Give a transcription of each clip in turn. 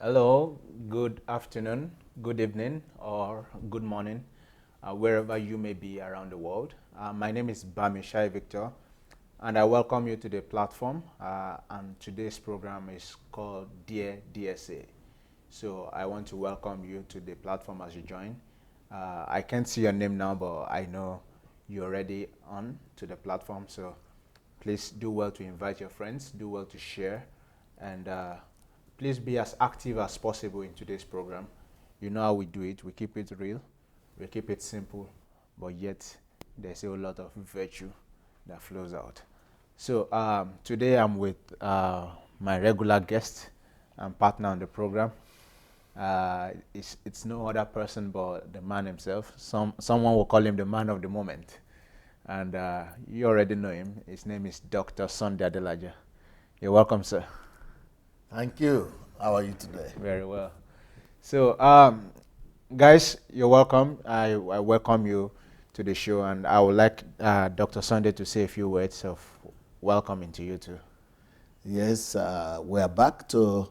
Hello, good afternoon, good evening, or good morning, wherever you may be around the world. My name is BAMISAYE Victor, and I welcome you to the platform. And today's program is called Dear DSA. So I want to welcome you to the platform as you join. I can't see your name now, but I know you're already on to the platform. So please do well to invite your friends, do well to share, and please be as active as possible in today's program. You know how we do it. We keep it real, we keep it simple, but yet there's a lot of virtue that flows out. So today I'm with my regular guest and partner on the program. It's no other person but the man himself. Someone will call him the man of the moment. And you already know him. His name is DR.SUNDAY Adelaja. You're welcome, sir. Thank you. How are you today? Very well. So, guys, you're welcome. I welcome you to the show, and I would like DR.SUNDAY to say a few words of welcoming to you too. Yes, we're back to,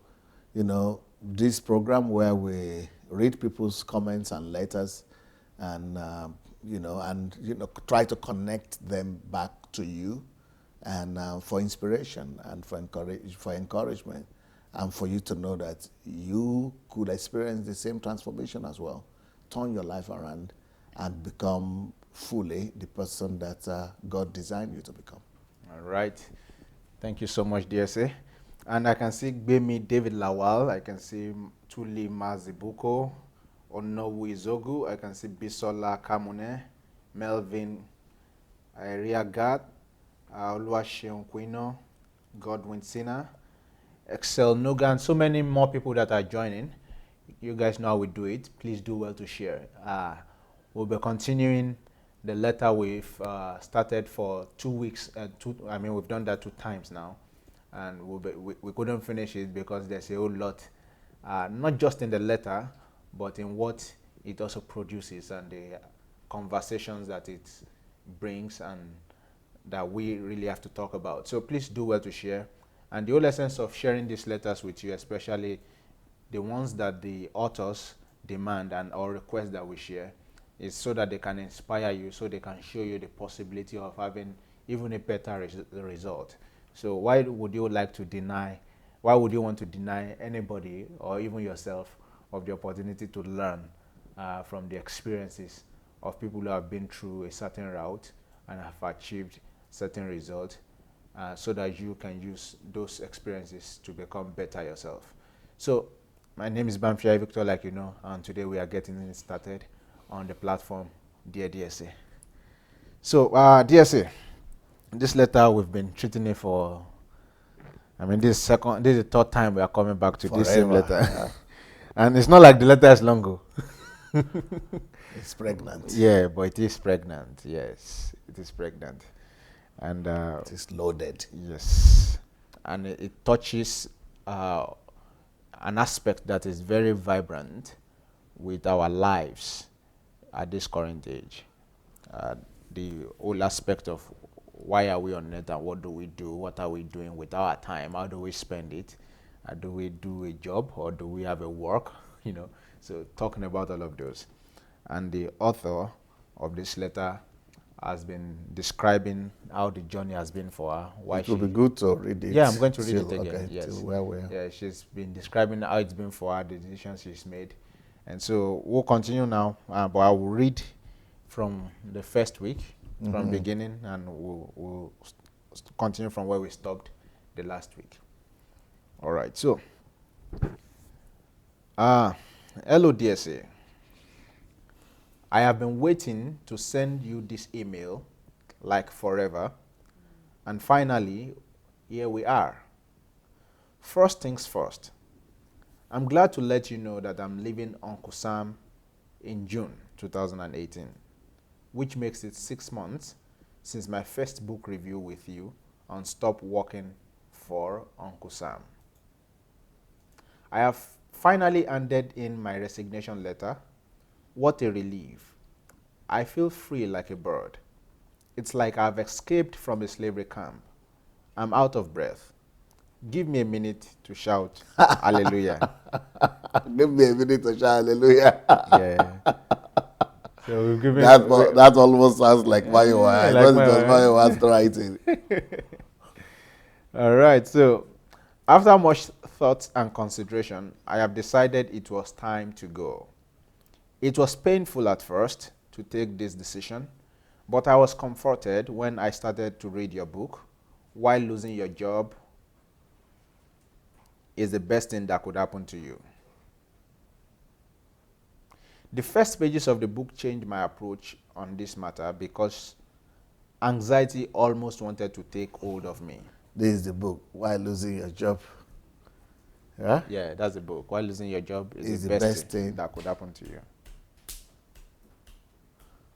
this program where we read people's comments and letters, and try to connect them back to you, and for inspiration and for encouragement, and for you to know that you could experience the same transformation as well, turn your life around, and become fully the person that God designed you to become. All right. Thank you so much, DSA. And I can see Gbemi David Lawal. I can see Tuli Mazibuko, Onowu Izogu. I can see Bisola Kamune, Melvin Iriagat, Oluwaseun Quino, Godwin Sina, Excel Nogan. So many more people that are joining. You guys know how we do it. Please do well to share. We'll be continuing the letter we've started for 2 weeks. We've done that 2 times now, and we couldn't finish it because there's a whole lot, not just in the letter, but in what it also produces and the conversations that it brings and that we really have to talk about. So please do well to share. And the whole essence of sharing these letters with you, especially the ones that the authors demand and or request that we share, is so that they can inspire you, so they can show you the possibility of having even a better result. So why would you want to deny anybody or even yourself of the opportunity to learn from the experiences of people who have been through a certain route and have achieved certain results, so that you can use those experiences to become better yourself. So my name is BAMISAYE Victor, like you know, and today we are getting it started on the platform Dear DSA. So DSA, this letter we've been treating it for. This is the 3rd time we are coming back to this same Forever, letter, yeah. and it's not like the letter is long. It's pregnant. Yeah, but it is pregnant. Yes, it is pregnant, and It is loaded. yes, and it touches an aspect that is very vibrant with our lives at this current age. Uh, the whole aspect of why are we on it and what do we do, what are we doing with our time, how do we spend it, do we do a job or do we have a work, so talking about all of those. And the author of this letter has been describing how the journey has been for her, why It will she be good to read it. yeah, I'm going to read till, it again. Okay, Yes. till where we are. Yeah, she's been describing how it's been for her, the decisions she's made. And so we'll continue now, but I will read from the first week, from beginning, and we'll continue from where we stopped the last week. All right. So, hello, DSA. I have been waiting to send you this email like forever, and finally, here we are. First things first, I'm glad to let you know that I'm leaving Uncle Sam in June 2018, which makes it 6 months since my first book review with you on Stop Working for Uncle Sam. I have finally handed in my resignation letter. What a relief. I feel free like a bird. It's like I've escaped from a slavery camp. I'm out of breath. Give me a minute to shout hallelujah. Give me a minute to shout hallelujah. Yeah. So we've given That almost sounds like Mayowa. I like thought it was Mayowa's writing. All right. So after much thought and consideration, I have decided it was time to go. It was painful at first to take this decision, but I was comforted when I started to read your book, Why Losing Your Job is the Best Thing That Could Happen to You. The first pages of the book changed my approach on this matter because anxiety almost wanted to take hold of me. This is the book, Why Losing Your Job. Yeah? Yeah, that's the book. Why Losing Your Job is the best thing that could happen to you.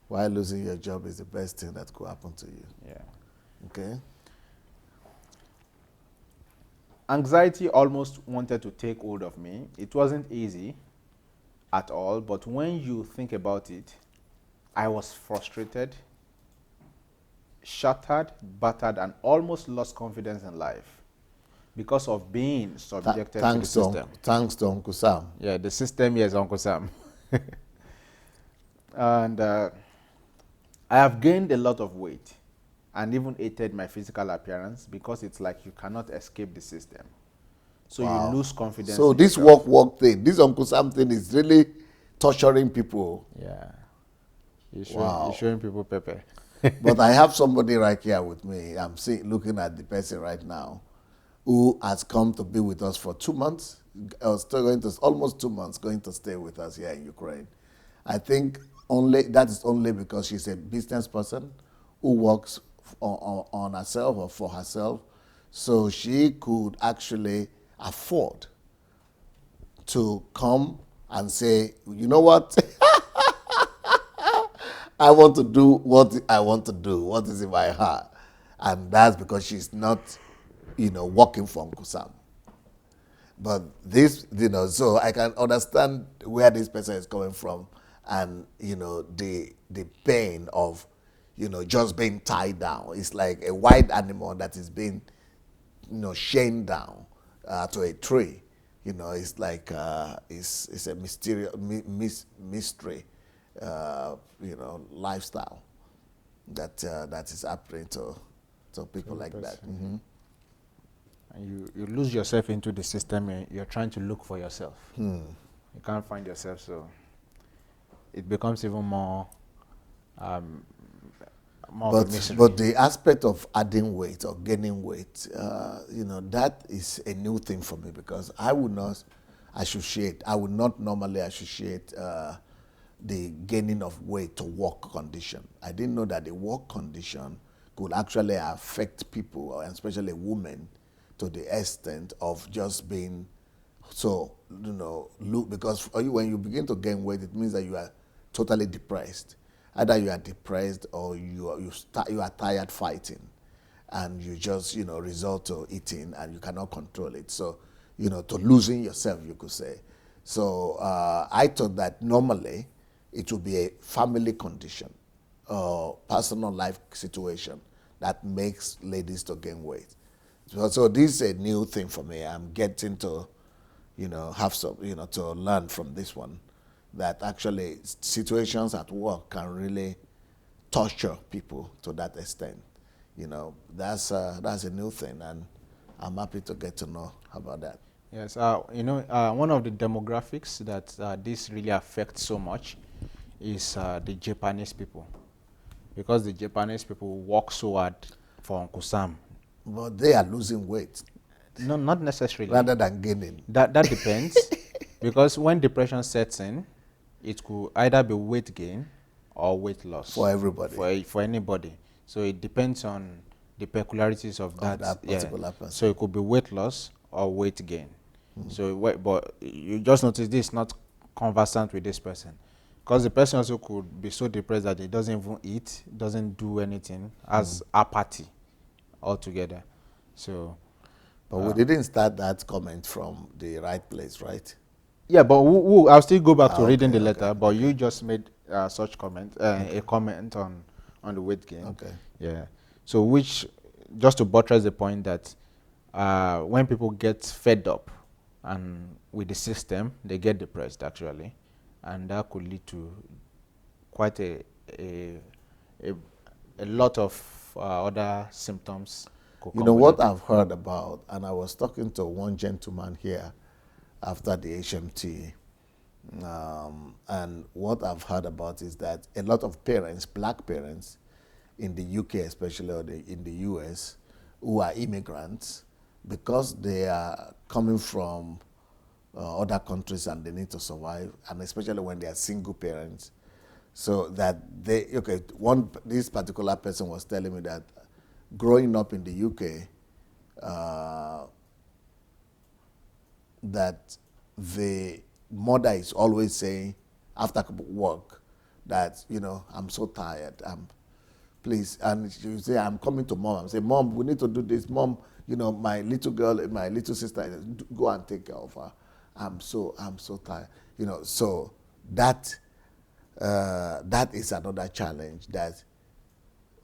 Why losing your job is the best thing that could happen to you. Yeah. Okay. Anxiety almost wanted to take hold of me. It wasn't easy at all, but when you think about it, I was frustrated, shattered, battered, and almost lost confidence in life because of being subjected to the system. Thanks to Uncle Sam. Yeah, the system here is Uncle Sam. And I have gained a lot of weight and even hated my physical appearance because it's like you cannot escape the system. So you lose confidence. So this work thing, this Uncle Sam thing is really torturing people. Yeah. You're showing people pepper. But I have somebody right here with me. I'm looking at the person right now who has come to be with us for 2 months. Almost 2 months going to stay with us here in Ukraine. I think that is only because she's a business person who works on herself or for herself. So she could actually afford to come and say, you know what? I want to do what I want to do, what is in my heart. And that's because she's not, working for Uncle Sam. But this, so I can understand where this person is coming from and, the pain of, just being tied down. It's like a wild animal that is being, chained down to a tree. It's like, it's a mysterious mystery, lifestyle that is happening to people like that. Mm-hmm. And you lose yourself into the system and you're trying to look for yourself. You can't find yourself, so it becomes even more of a mystery. But the aspect of adding weight or gaining weight, that is a new thing for me because I would not normally associate the gaining of weight to work condition. I didn't know that the work condition could actually affect people, and especially women, to the extent of just being so, because when you begin to gain weight, it means that you are totally depressed. Either you are depressed or you are tired fighting, and you just resort to eating and you cannot control it. So to losing yourself, you could say. So I thought that normally it would be a family condition or personal life situation that makes ladies to gain weight. So this is a new thing for me. I'm getting to have some to learn from this one, that actually situations at work can really torture people to that extent. That's a new thing, and I'm happy to get to know about that. Yes, one of the demographics that this really affects so much is the Japanese people, because the Japanese people work so hard for Uncle Sam. But they are losing weight. No, not necessarily. Rather than gaining. That depends, because when depression sets in, it could either be weight gain or weight loss. For everybody. For anybody. So it depends on the peculiarities of that particular person. So it could be weight loss or weight gain. So, but you just notice this is not conversant with this person, because the person also could be so depressed that he doesn't even eat, doesn't do anything, has apathy altogether. So, but we didn't start that comment from the right place, right? Yeah, but I'll still go back to reading the letter. But you just made such comment, a comment on the weight gain. Okay. Yeah. So, which just to buttress the point that when people get fed up and with the system, they get depressed actually, and that could lead to quite a, a, a lot of other symptoms. You know what I've heard about, and I was talking to one gentleman here after the HMT, and what I've heard about is that a lot of parents, black parents, in the UK especially, or in the US, who are immigrants, because they are coming from other countries and they need to survive, and especially when they are single parents, so that they, okay, this particular person was telling me that growing up in the UK, that the mother is always saying after work that, you know, I'm so tired, please, and she will say, I'm coming to mom. I'm saying, mom, we need to do this. Mom, you know, my little girl, my little sister, go and take care of her. I'm so tired. You know, so that is another challenge that,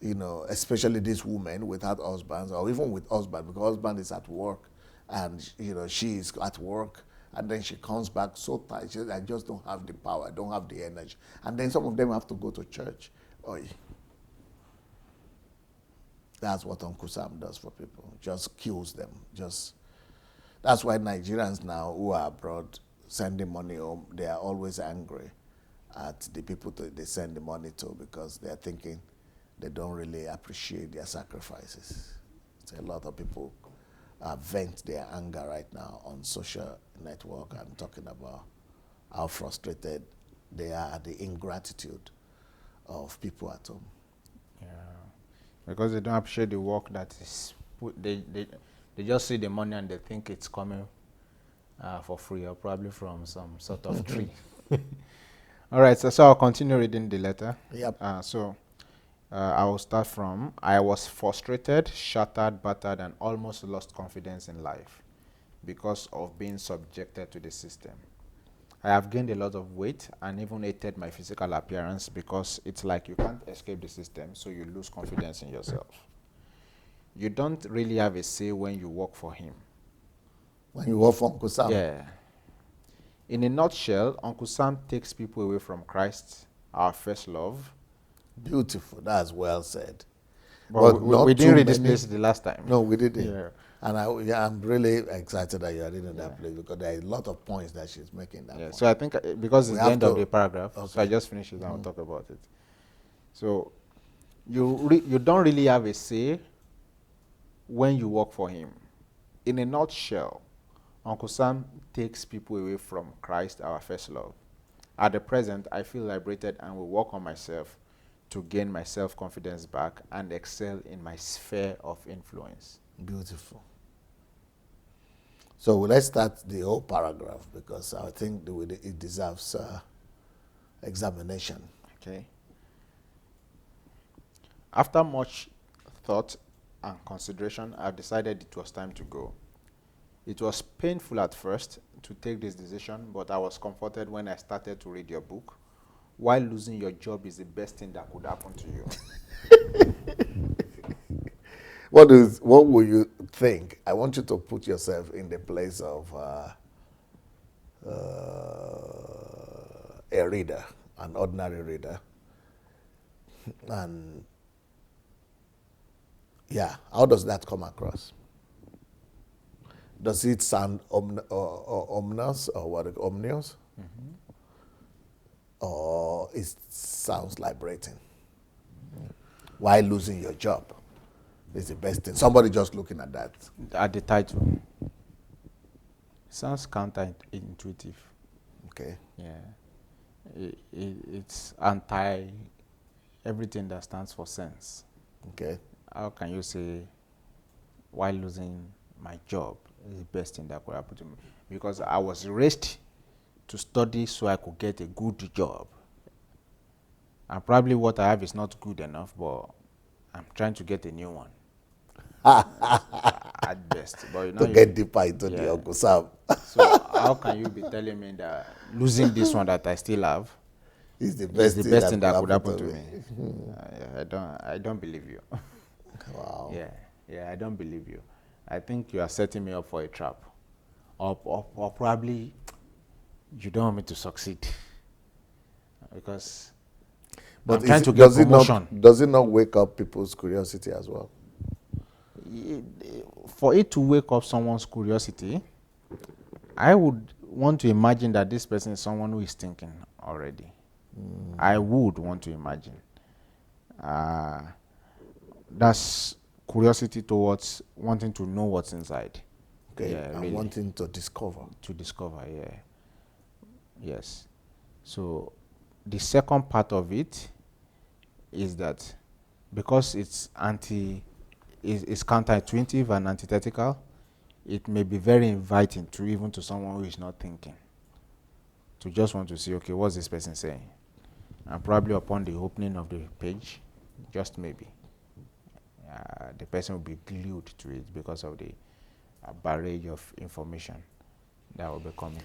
you know, especially these women without husbands, or even with husband, because husband is at work, and, you know, she is at work, and then she comes back so tired. She says, I just don't have the power, I don't have the energy. And then some of them have to go to church. Oy. That's what Uncle Sam does for people. Just kills them. That's why Nigerians now who are abroad sending money home, they are always angry at the people they send the money to, because they're thinking they don't really appreciate their sacrifices. So a lot of people vent their anger right now on social network and talking about how frustrated they are at the ingratitude of people at home. Yeah, because they don't appreciate the work that is they just see the money and they think it's coming for free, or probably from some sort of tree. All right, so I'll continue reading the letter. Yep. I will start from, I was frustrated, shattered, battered, and almost lost confidence in life because of being subjected to the system. I have gained a lot of weight and even hated my physical appearance because it's like you can't escape the system, so you lose confidence in yourself. You don't really have a say when you work for him. When you work for Uncle Sam? Yeah. In a nutshell, Uncle Sam takes people away from Christ, our first love. Beautiful. That's well said. But we didn't read this place the last time. No, we didn't. Yeah. And I'm really excited that you are reading that place, because there are a lot of points that she's making that point. So I think because it's the end of the paragraph, so I just finish it and I'll talk about it. So you don't really have a say when you work for him. In a nutshell, Uncle Sam takes people away from Christ, our first love. At the present, I feel liberated and will work on myself to gain my self-confidence back and excel in my sphere of influence. Beautiful. So let's start the whole paragraph, because I think it deserves examination. Okay. After much thought and consideration, I've decided it was time to go. It was painful at first to take this decision, but I was comforted when I started to read your book. Why losing your job is the best thing that could happen to you. What will you think? I want you to put yourself in the place of a reader, an ordinary reader. And yeah, how does that come across? Does it sound ominous, or what? Ominous? Mm-hmm. Or it sounds liberating? Why losing your job is the best thing? Somebody just looking at that. At the title. It sounds counterintuitive. Okay. Yeah. It's anti everything that stands for sense. Okay. How can you say, why losing my job is the best thing that could happen to me? Because I was raised to study so I could get a good job. And probably what I have is not good enough, but I'm trying to get a new one. At best. But to get deeper into the Uncle Sam. So how can you be telling me that losing this one that I still have is the best thing that could happen to me? I don't believe you. Wow. Yeah, I don't believe you. I think you are setting me up for a trap. Or probably you don't want me to succeed. Because I'm trying to get promotion. Does it not wake up people's curiosity as well? For it to wake up someone's curiosity, I would want to imagine that this person is someone who is thinking already. I would want to imagine. That's curiosity towards wanting to know what's inside. Okay, yeah, and really. Wanting to discover. To discover, yeah. Yes. So the second part of it is that because it's counterintuitive and antithetical, it may be very inviting to even to someone who is not thinking, to just want to see, okay, what's this person saying? And probably upon the opening of the page, just maybe, the person will be glued to it because of the barrage of information that will be coming.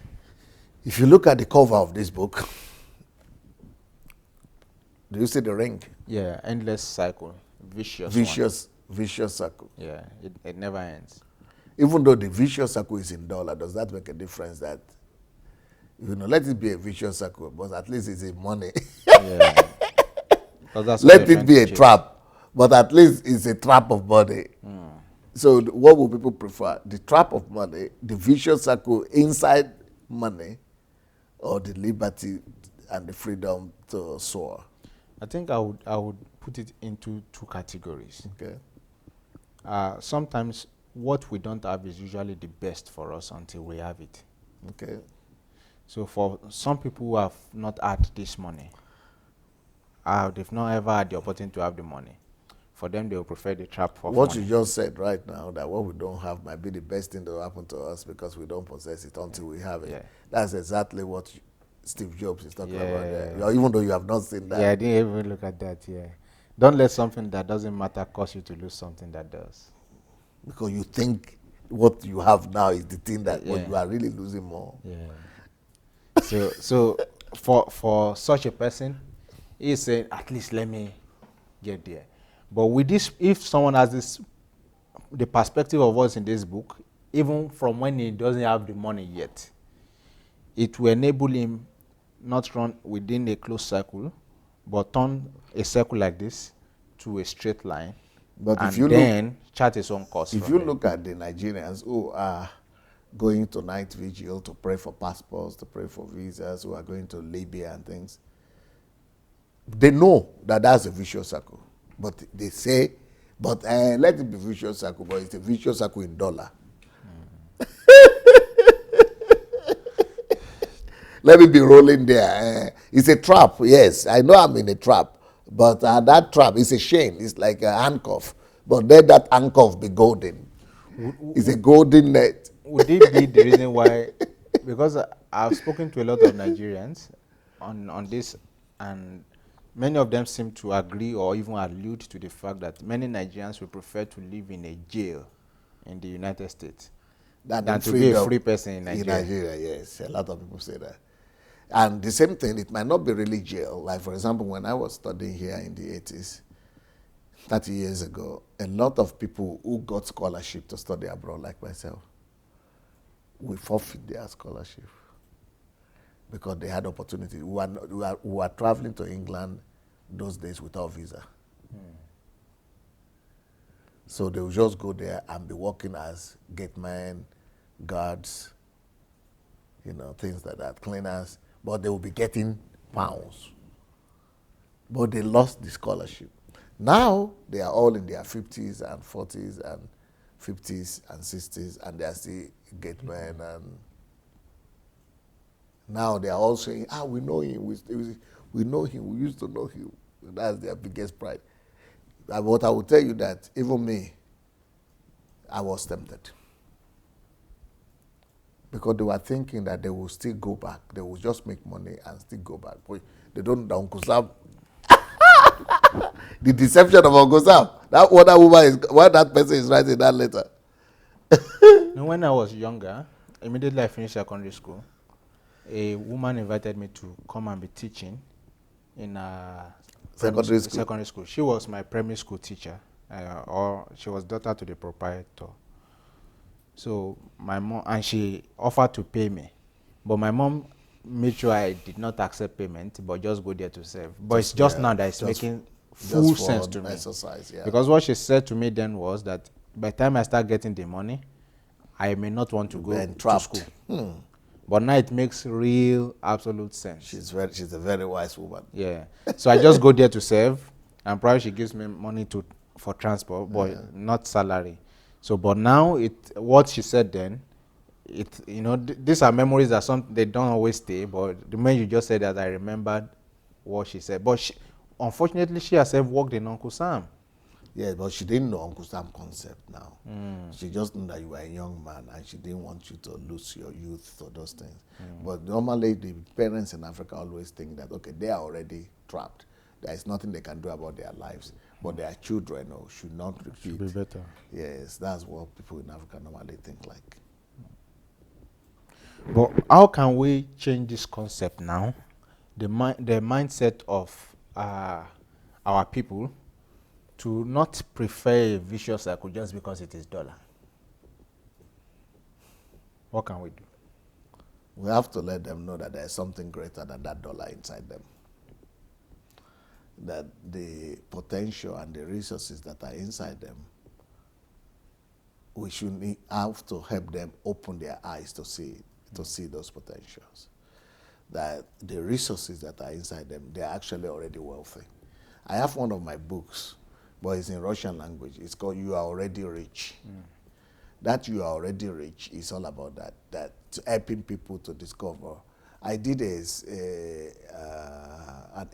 If you look at the cover of this book, do you see the ring? Yeah, endless cycle, vicious circle. Yeah, it never ends. Even though the vicious circle is in dollar, does that make a difference? That, let it be a vicious circle, but at least it's in money. Yeah. Let it be a trap, but at least it's a trap of money. So what would people prefer? The trap of money, the vicious circle inside money, or the liberty and the freedom to soar? I think I would put it into two categories. Okay. Sometimes what we don't have is usually the best for us until we have it. Okay. So for some people who have not had this money, they've not ever had the opportunity to have the money. For them, they will prefer the trap of what money. You just said right now, that what we don't have might be the best thing that will happen to us because we don't possess it until we have it. Yeah. That's exactly what Steve Jobs is talking about there. Even though you have not seen that. Yeah, I didn't even look at that, yeah. Don't let something that doesn't matter cause you to lose something that does. Because you think what you have now is the thing that you are really losing more. Yeah. So for such a person, he's saying, at least let me get there. But with this, if someone has the perspective of what's in this book, even from when he doesn't have the money yet, it will enable him not run within a closed circle, but turn a circle like this to a straight line, but and then chart his own course. If you look at the Nigerians who are going to night vigil to pray for passports, to pray for visas, who are going to Libya and things, they know that that's a vicious circle. But they say, but let it be vicious circle, but it's a vicious circle in dollar. Let me be rolling there. It's a trap, yes. I know I'm in a trap, but that trap is a chain. It's like a handcuff. But let that handcuff be golden. It's a golden net. Would it be the reason why? Because I've spoken to a lot of Nigerians on this, and many of them seem to agree or even allude to the fact that many Nigerians would prefer to live in a jail in the United States than to be a free person in Nigeria. In Nigeria, yes. A lot of people say that. And the same thing, it might not be really jail. Like, for example, when I was studying here in the 80s, 30 years ago, a lot of people who got scholarship to study abroad, like myself, we forfeit their scholarship because they had opportunity. We were traveling to England those days without visa. So they would just go there and be working as gatemen, guards, things like that, cleaners, but they will be getting pounds. But they lost the scholarship. Now they are all in their 50s and 40s and 50s and 60s, and they are still gatemen. And now they are all saying, we know him, we know him, we used to know him. That's their biggest pride. But I will tell you that even me, I was tempted. Because they were thinking that they will still go back. They will just make money and still go back. But they don't know Uncle Sam. The deception of Uncle Sam. That other woman is, why that person is writing that letter. When I was younger, immediately I finished secondary school, a woman invited me to come and be teaching in a secondary school. She was my primary school teacher, or she was daughter to the proprietor. So my mom, and she offered to pay me, but my mom made sure I did not accept payment, but just go there to serve. But it's just now that it's making full sense to me. Exercise, yeah. Because what she said to me then was that by the time I start getting the money, I may not want to go to school. But now it makes real, absolute sense. She's a very wise woman. Yeah. So I just go there to serve, and probably she gives me money for transport, but not salary. So, but now what she said then, these are memories that they don't always stay. But the moment you just said that, I remembered what she said. But unfortunately, she herself worked in Uncle Sam. Yeah, but she didn't know Uncle Sam concept now. She just knew that you were a young man and she didn't want you to lose your youth or those things. But normally the parents in Africa always think that, okay, they are already trapped. There is nothing they can do about their lives. But their children should not repeat. Should be better. Yes, that's what people in Africa normally think like. But how can we change this concept now? The mindset of our people to not prefer a vicious cycle just because it is dollar. What can we do? We have to let them know that there is something greater than that dollar inside them. That the potential and the resources that are inside them, we should have to help them open their eyes to see those potentials. That the resources that are inside them, they are actually already wealthy. I have one of my books, but it's in Russian language. It's called "You Are Already Rich." That "You Are Already Rich" is all about that helping people to discover. I did an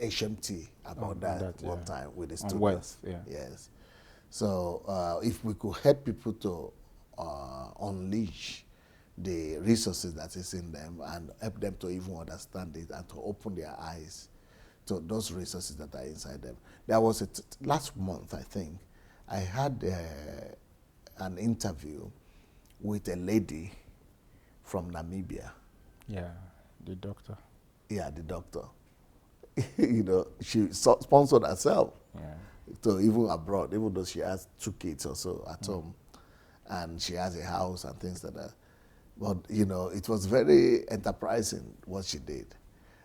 HMT about that one time with the students. Wealth, yeah. Yes. So if we could help people to unleash the resources that is in them and help them to even understand it and to open their eyes to those resources that are inside them. There was last month, I think, I had an interview with a lady from Namibia. Yeah, the doctor. Yeah, the doctor. She sponsored herself to even abroad, even though she has 2 kids or so at home, and she has a house and things like that. But, it was very enterprising what she did.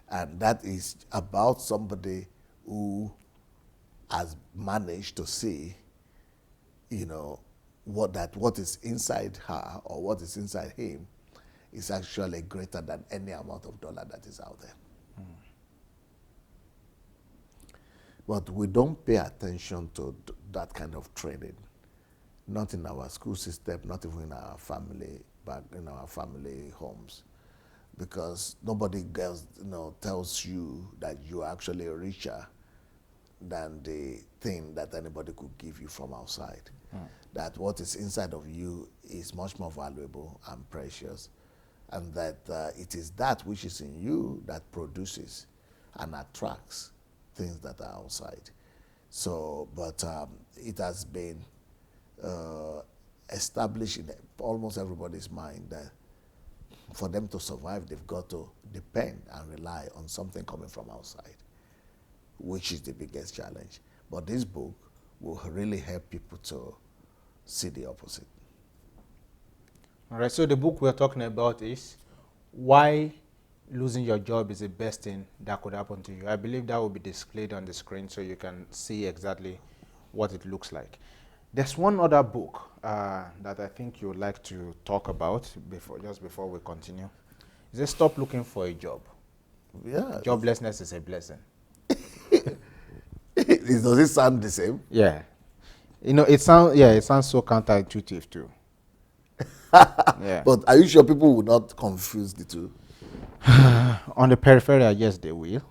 And that is about somebody who has managed to see, what is inside her or what is inside him is actually greater than any amount of dollar that is out there. But we don't pay attention to that kind of training. Not in our school system, not even in our family, but in our family homes. Because nobody else, tells you that you are actually richer than the thing that anybody could give you from outside. That what is inside of you is much more valuable and precious, and that it is that which is in you that produces and attracts things that are outside. So, but it has been established in almost everybody's mind that for them to survive, they've got to depend and rely on something coming from outside, which is the biggest challenge. But this book will really help people to see the opposite. All right, so the book we're talking about is why losing your job is the best thing that could happen to you. I believe that will be displayed on the screen so you can see exactly what it looks like. There's one other book that I think you would like to talk about just before we continue. Is it Stop Looking for a Job? Yeah. Joblessness is a blessing. Does it sound the same? Yeah. It sounds so counterintuitive too. Yeah. But are you sure people will not confuse the two? On the peripheral, yes, they will.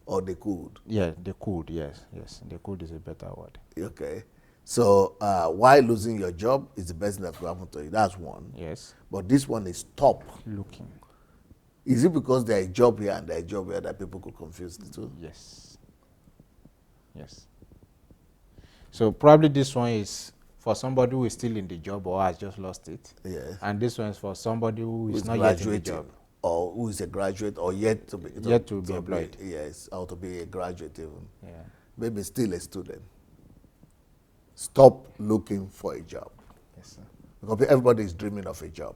Or they could? Yeah, they could, yes. They could is a better word. Okay. So why losing your job is the best thing that will happen to you. That's one. Yes. But this one is stop looking. Is it because there is a job here and there is a job here that people could confuse the two? Yes. So probably this one is for somebody who is still in the job or has just lost it. Yes. And this one is for somebody who is not yet in the job. Or who is a graduate or yet to be employed. Yes, or to be a graduate even. Yeah. Maybe still a student. Stop looking for a job. Yes, sir. because everybody is dreaming of a job.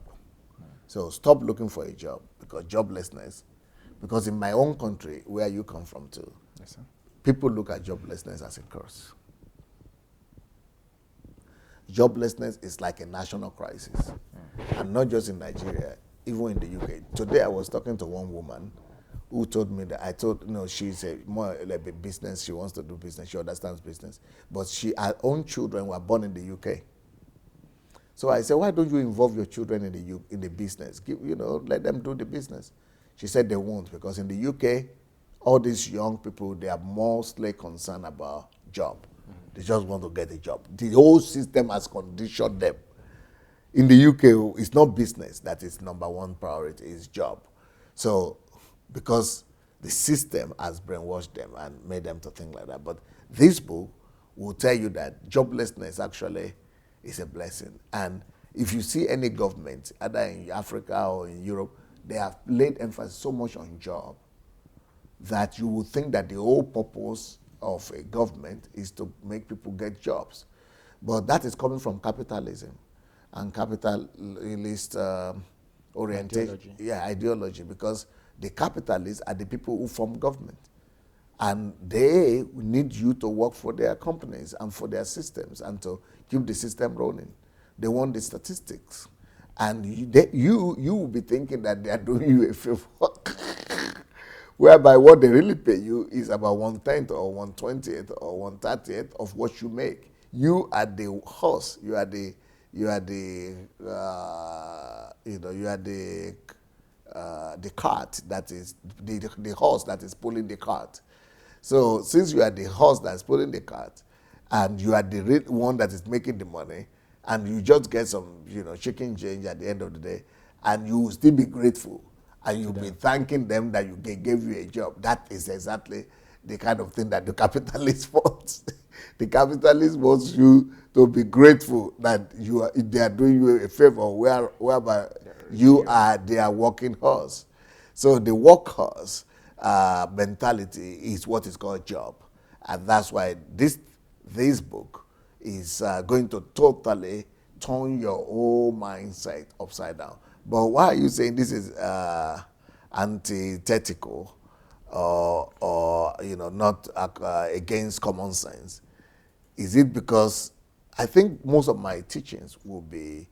So stop looking for a job, because joblessness, because in my own country, where you come from too, Yes, sir. people look at joblessness as a curse. Joblessness is like a national crisis, and not just in Nigeria, even in the UK. Today I was talking to one woman who told me that, I told, she's more like a business, she wants to do business, she understands business, but her own children were born in the UK. So I said, why don't you involve your children in the business? Let them do the business. She said they won't, because in the UK, all these young people, they are mostly concerned about job. They just want to get a job. The whole system has conditioned them. In the UK, it's not business that is number one priority, it's job. So, because the system has brainwashed them and made them to think like that. But this book will tell you that joblessness actually is a blessing. And if you see any government, either in Africa or in Europe, they have laid emphasis so much on job that you would think that the whole purpose of a government is to make people get jobs. But that is coming from capitalism and capitalist orientation. Ideology. Yeah, ideology, because the capitalists are the people who form government. And they need you to work for their companies and for their systems and to keep the system running. They want the statistics. And you will be thinking that they are doing you a favor. Whereby what they really pay you is about 1/10 or 1/20th or 1/30th of what you make. You are the horse. You are the cart that is the horse that is pulling the cart. So since you are the horse that's pulling the cart, and you are the one that is making the money, and you just get some chicken change at the end of the day, and you will still be grateful, and you'll be thanking them that they gave you a job. That is exactly the kind of thing that the capitalist wants. The capitalist wants you to be grateful that they are doing you a favor, whereby you are their working horse. So the workhorse mentality is what is called job, and that's why this book is going to totally turn your whole mindset upside down. But why are you saying this is antithetical or not against common sense? Is it because I think most of my teachings will be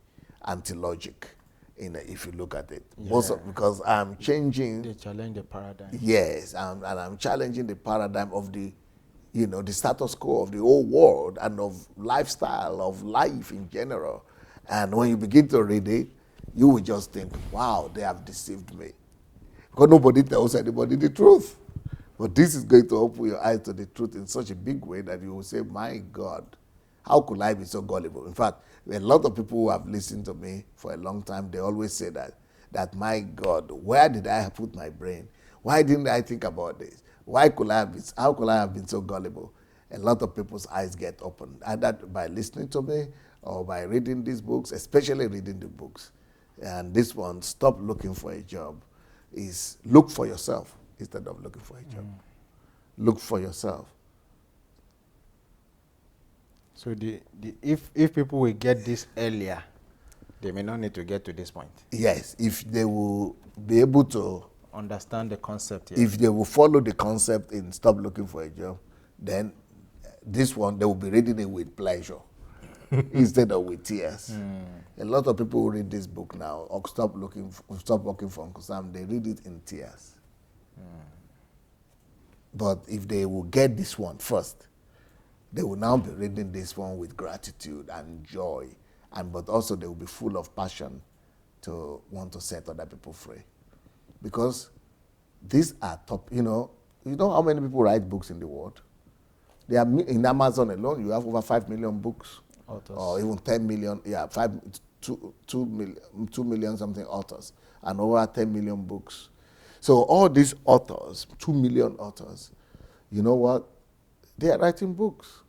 anti-logic, if you look at it. Yeah. Because I'm changing. They challenge the paradigm. Yes, and I'm challenging the paradigm of the status quo of the whole world and of lifestyle, of life in general. And when you begin to read it, you will just think, wow, they have deceived me. Because nobody tells anybody the truth. But this is going to open your eyes to the truth in such a big way that you will say, my God, how could I be so gullible? In fact, a lot of people who have listened to me for a long time, they always say that my God, where did I put my brain? Why didn't I think about this? How could I have been so gullible? A lot of people's eyes get opened, either by listening to me or by reading these books, especially reading the books. And this one, Stop Looking for a Job, is look for yourself instead of looking for a job. Look for yourself. So if people will get this earlier, they may not need to get to this point. Yes, if they will be able to Understand the concept here. if they will follow the concept in Stop Looking for a Job, then this one, they will be reading it with pleasure instead of with tears. A lot of people who read this book now, or Stop Working for Uncle Sam, they read it in tears. But if they will get this one first, they will now be reading this one with gratitude and joy, but also they will be full of passion to want to set other people free. Because these are top, you know how many people write books in the world? There are, in Amazon alone, you have over 5 million books. Authors. Or even 10 million, 2 million something authors, and over 10 million books. So all these authors, 2 million authors, you know what? They are writing books.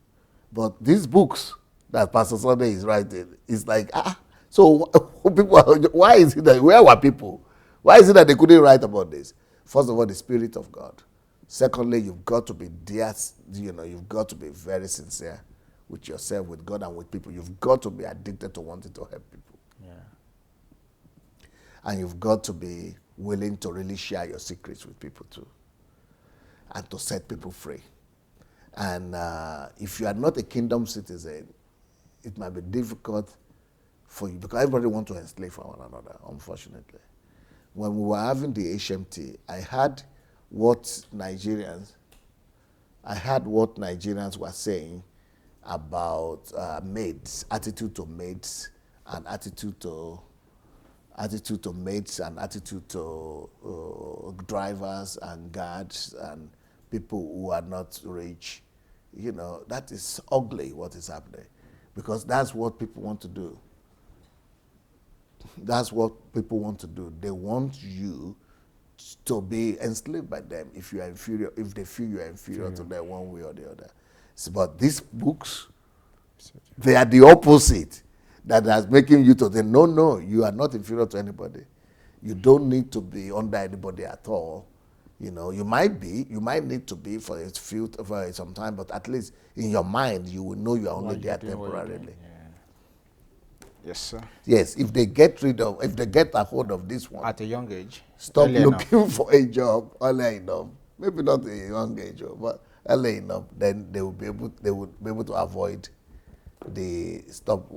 But these books that Pastor Sunday is writing, is like, so people why is it that, where were people? Why is it that they couldn't write about this? First of all, the Spirit of God. Secondly, you've got to be you've got to be very sincere with yourself, with God, and with people. You've got to be addicted to wanting to help people. And you've got to be willing to really share your secrets with people too, and to set people free. And if you are not a kingdom citizen, it might be difficult for you, because everybody wants to enslave one another, unfortunately. When we were having the HMT, I had what Nigerians were saying about maids, attitude to maids, and attitude to maids, and attitude to drivers and guards and people who are not rich. You know, that is ugly what is happening, because that's what people want to do. That's what people want to do. They want you to be enslaved by them if you are inferior, if they feel you are inferior to them one way or the other. So, but these books, they are the opposite. That is making you to think, no, you are not inferior to anybody. You don't need to be under anybody at all. You know, you might need to be for some time, but at least in your mind, you will know you are only there temporarily. Yes, sir. Yes, if they get a hold of this one At a young age. stop looking for a job early enough. Maybe not a young age, but early enough, then they would be able to avoid the stop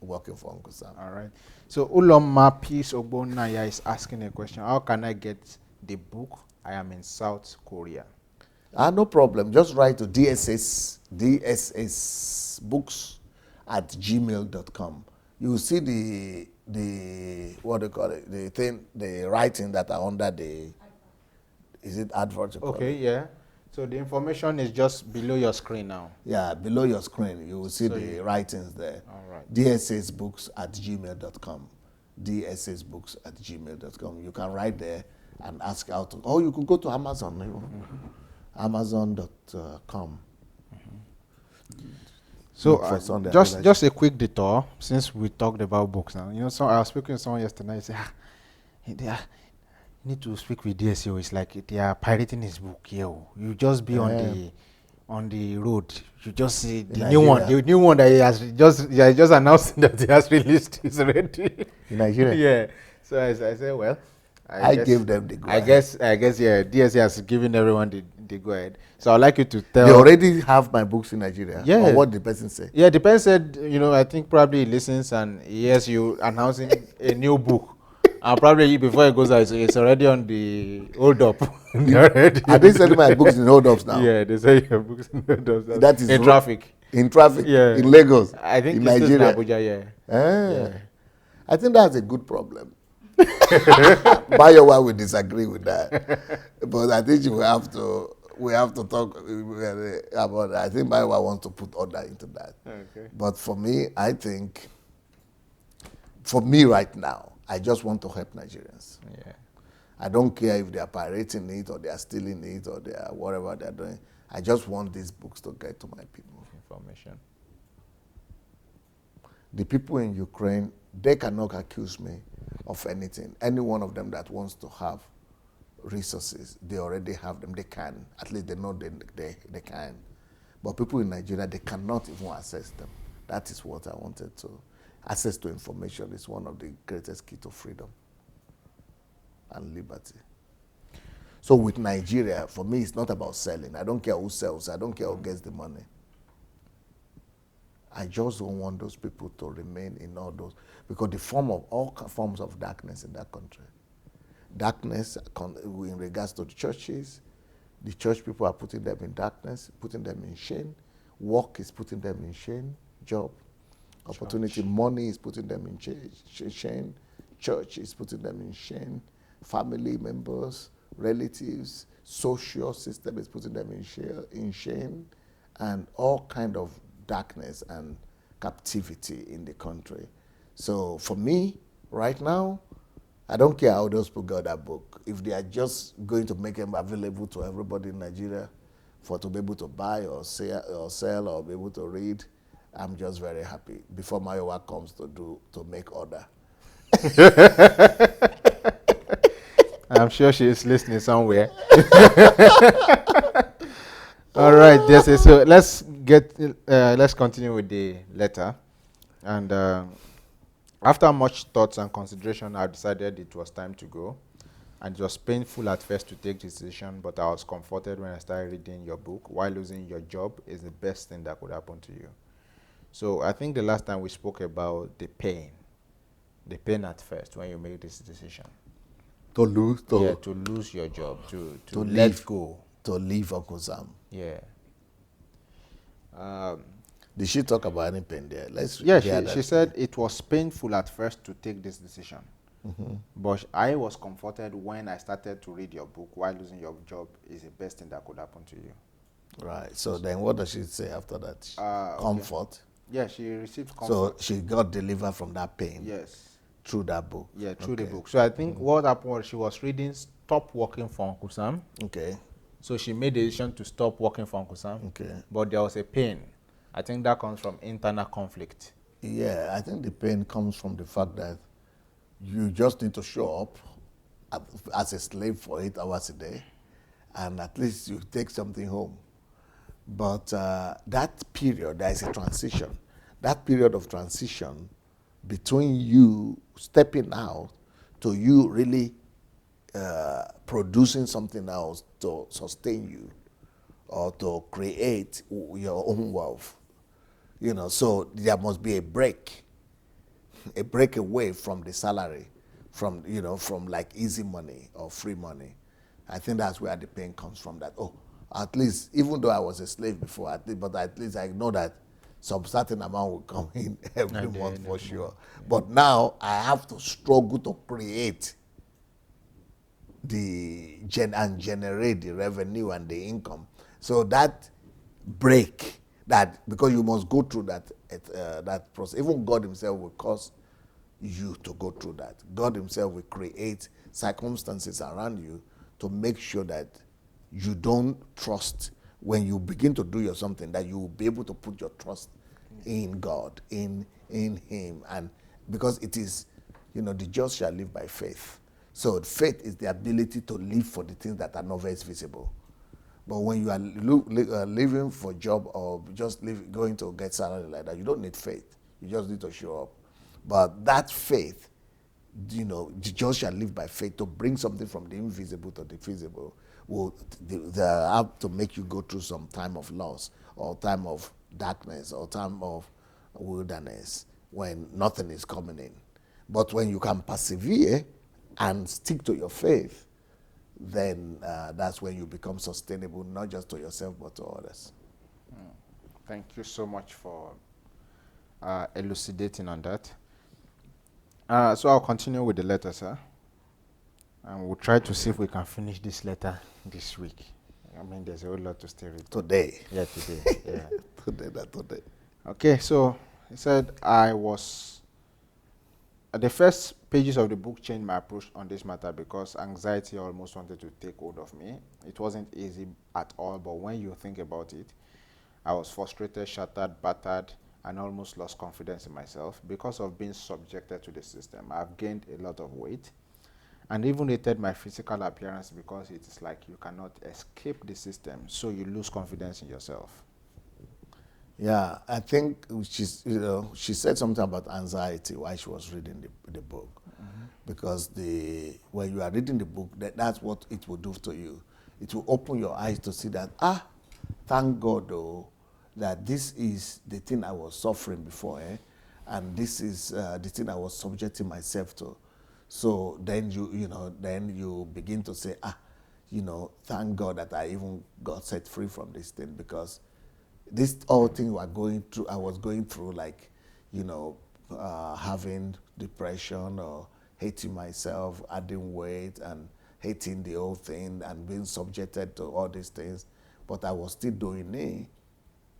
working for Uncle Sam. All right. So Uloma Peace Ogbonaya is asking a question. How can I get the book? I am in South Korea. No problem. Just write to DSS books at gmail.com. You will see the what do you call it? The writing that are under the, is it advert? Okay, yeah. So the information is just below your screen now. Yeah, below your screen, you will see the writings there. All right. DSSbooks at gmail.com. DSSbooks at gmail.com. You can write there and ask out to, or you could go to Amazon, Amazon.com. So just a quick detour, since we talked about books now. You know, so I was speaking to someone yesterday. He said, you need to speak with DSA. It's like they are pirating his book here. You just be on the road. You just see the new one that he has just announced that he has released is ready in Nigeria. Yeah. So I said, well, I gave them the go ahead. I guess yeah, DSA has given everyone the go ahead. So I'd like you to tell. They already have my books in Nigeria. Yeah. Or what the person say? Yeah, the person said, you know, I think probably he listens and he hears you announcing a new book. And probably before it goes out, it's already on the hold up. Are they selling my books in hold ups now? Yeah, they sell your books in hold ups. That is in traffic. In traffic? Yeah. In Lagos? I think in Nigeria? In Abuja, yeah. Yeah. I think that's a good problem. Bayowa will disagree with that. But I think we have to talk about that. I think Bayowa wants to put order into that. Okay. But for me, I think, for me right now, I just want to help Nigerians. Yeah. I don't care if they are pirating it or they are stealing it or they are whatever they are doing. I just want these books to get to my people. Information. The people in Ukraine, they cannot accuse me of anything. Any one of them that wants to have resources, they already have them. They can. At least they know they can. But people in Nigeria, they cannot even access them. That is what I wanted to. Access to information is one of the greatest key to freedom and liberty. So with Nigeria, for me, it's not about selling. I don't care who sells. I don't care who gets the money. I just don't want those people to remain in all those, because all forms of darkness in that country. Darkness in regards to the churches, the church people are putting them in darkness, putting them in shame. Work is putting them in shame. Job, opportunity, money is putting them in shame. Church is putting them in shame. Family members, relatives, social system is putting them in shame, and all kind of darkness and captivity in the country. So for me, right now, I don't care how those people got that book. If they are just going to make them available to everybody in Nigeria to be able to buy or sell or be able to read, I'm just very happy. Before Mayowa comes to make order. I'm sure she is listening somewhere. All right, DSA. So let's continue with the letter, and After much thoughts and consideration, I decided it was time to go. And it was painful at first to take this decision, but I was comforted when I started reading your book. Why losing your job is the best thing that could happen to you. So I think the last time we spoke about the pain at first when you make this decision. To lose, Yeah, to lose your job, to let leave, go. to leave Uncle Sam. Yeah. Did she talk about any pain there? Let's Yeah, hear that. she said it was painful at first to take this decision. But I was comforted when I started to read your book. Why losing your job is the best thing that could happen to you. Right. So then what does she say after that? Comfort. Okay. Yeah, she received comfort. So she got delivered from that pain. Yes. Through that book. Yeah, through the book. So I think what happened was she was reading Stop Working for Uncle Sam. Okay. So she made the decision to stop working for Uncle Sam. Okay. But there was a pain. I think that comes from internal conflict. Yeah, I think the pain comes from the fact that you just need to show up as a slave for 8 hours a day, and at least you take something home. But that period, there is a transition. That period of transition between you stepping out to you really producing something else to sustain you or to create your own wealth. You know, so there must be a break away from the salary, from, you know, from like easy money or free money. I think that's where the pain comes from, that, oh, at least, even though I was a slave before, but at least I know that some certain amount will come in every month for sure. Yeah. But now I have to struggle to create and generate the revenue and the income. So that break, that, because you must go through that process. Even God himself will cause you to go through that. God himself will create circumstances around you to make sure that you don't trust, when you begin to do your something, that you will be able to put your trust in God, in him. And because it is, you know, the just shall live by faith. So faith is the ability to live for the things that are not very visible. But when you are living for a job or just going to get salary like that, you don't need faith. You just need to show up. But that faith, you know, the just shall live by faith, to bring something from the invisible to the visible, will have to make you go through some time of loss or time of darkness or time of wilderness when nothing is coming in. But when you can persevere and stick to your faith, then that's when you become sustainable, not just to yourself, but to others. Thank you so much for elucidating on that. So I'll continue with the letter, sir. And we'll try to see if we can finish this letter this week. I mean, there's a whole lot to stay with. Today. Yeah, today. Yeah. Today. Okay, so he said, the first pages of the book changed my approach on this matter because anxiety almost wanted to take hold of me. It wasn't easy at all, but when you think about it, I was frustrated, shattered, battered, and almost lost confidence in myself because of being subjected to the system. I've gained a lot of weight and even hated my physical appearance because it is like you cannot escape the system, so you lose confidence in yourself. Yeah, I think she said something about anxiety while she was reading the book. Because when you are reading the book, that's what it will do to you. It will open your eyes to see that, thank God, though, that this is the thing I was suffering before, and this is the thing I was subjecting myself to. So then you begin to say, thank God that I even got set free from this thing, because this whole thing I was going through, like, having depression or hating myself, adding weight and hating the whole thing and being subjected to all these things. But I was still doing it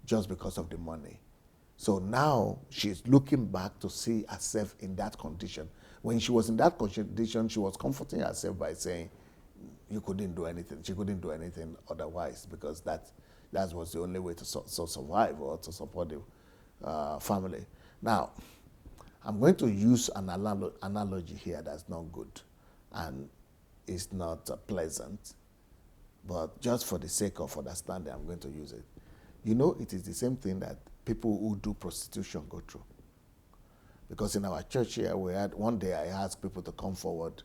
just because of the money. So now she's looking back to see herself in that condition. When she was in that condition, she was comforting herself by saying, you couldn't do anything. She couldn't do anything otherwise, because that was the only way to survive or to support the family. Now, I'm going to use an analogy here that's not good and it's not pleasant, but just for the sake of understanding, I'm going to use it. It is the same thing that people who do prostitution go through. Because in our church here, we had one day I asked people to come forward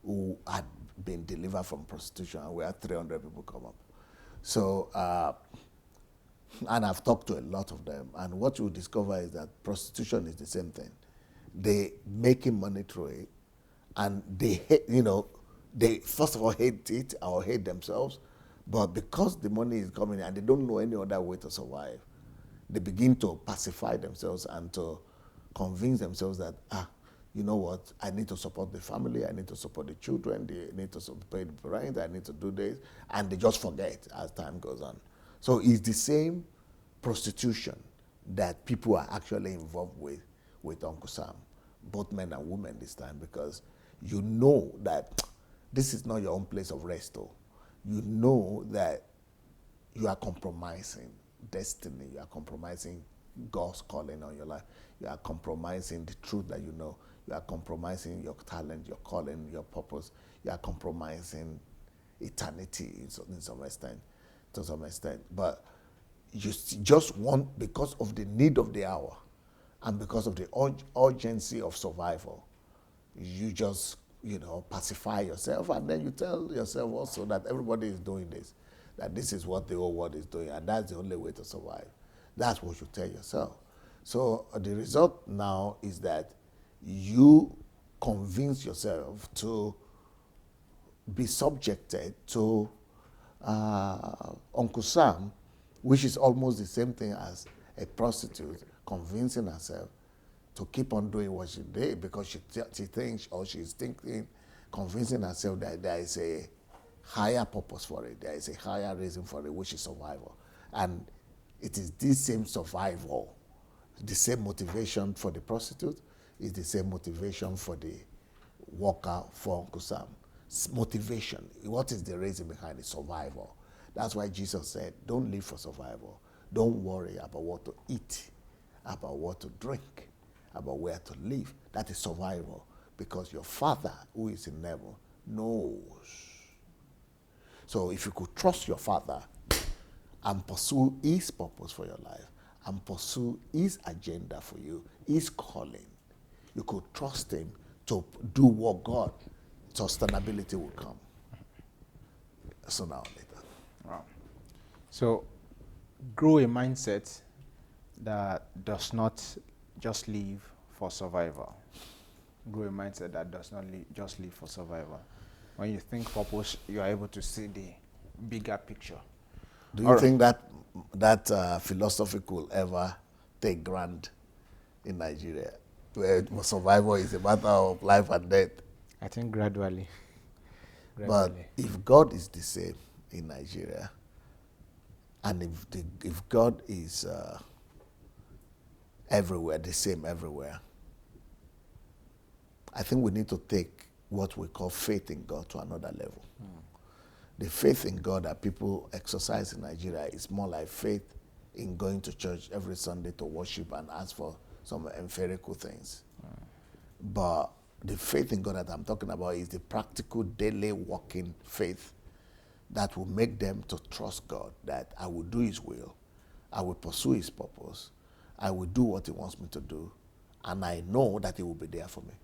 who had been delivered from prostitution, and we had 300 people come up. So, and I've talked to a lot of them, and what you discover is that prostitution is the same thing. They making money through it, and they hate, they first of all hate it or hate themselves, but because the money is coming and they don't know any other way to survive, they begin to pacify themselves and to convince themselves that, you know what, I need to support the family, I need to support the children, they need to pay the parents, I need to do this, and they just forget as time goes on. So it's the same prostitution that people are actually involved with Uncle Sam, both men and women this time, because you know that this is not your own place of rest, though. You know that you are compromising destiny, you are compromising God's calling on your life, you are compromising the truth that you know, you are compromising your talent, your calling, your purpose, you are compromising eternity in some extent, to some extent. But you just want, because of the need of the hour and because of the urgency of survival, you just, pacify yourself, and then you tell yourself also that everybody is doing this, that this is what the whole world is doing, and that's the only way to survive. That's what you tell yourself. So the result now is that you convince yourself to be subjected to Uncle Sam, which is almost the same thing as a prostitute convincing herself to keep on doing what she did because she thinks, or she's thinking, convincing herself that there is a higher purpose for it, there is a higher reason for it, which is survival. And it is this same survival, the same motivation for the prostitute, is the same motivation for the worker for Uncle Sam. Motivation, what is the reason behind it? Survival. That's why Jesus said, don't live for survival. Don't worry about what to eat, about what to drink, about where to live. That is survival, because your Father who is in heaven knows. So if you could trust your Father and pursue his purpose for your life and pursue his agenda for you, his calling, you could trust him to do what God, sustainability will come. Sooner or later. Wow. So, grow a mindset that does not just live for survival. Grow a mindset that does not just live for survival. When you think purpose, you are able to see the bigger picture. Do you think that philosophy could ever take ground in Nigeria, where survival is a matter of life and death? I think gradually. But if God is the same in Nigeria, and if God is everywhere, the same everywhere, I think we need to take what we call faith in God to another level. The faith in God that people exercise in Nigeria is more like faith in going to church every Sunday to worship and ask for some empirical things. But the faith in God that I'm talking about is the practical, daily working faith that will make them to trust God, that I will do his will, I will pursue his purpose, I will do what he wants me to do, and I know that he will be there for me.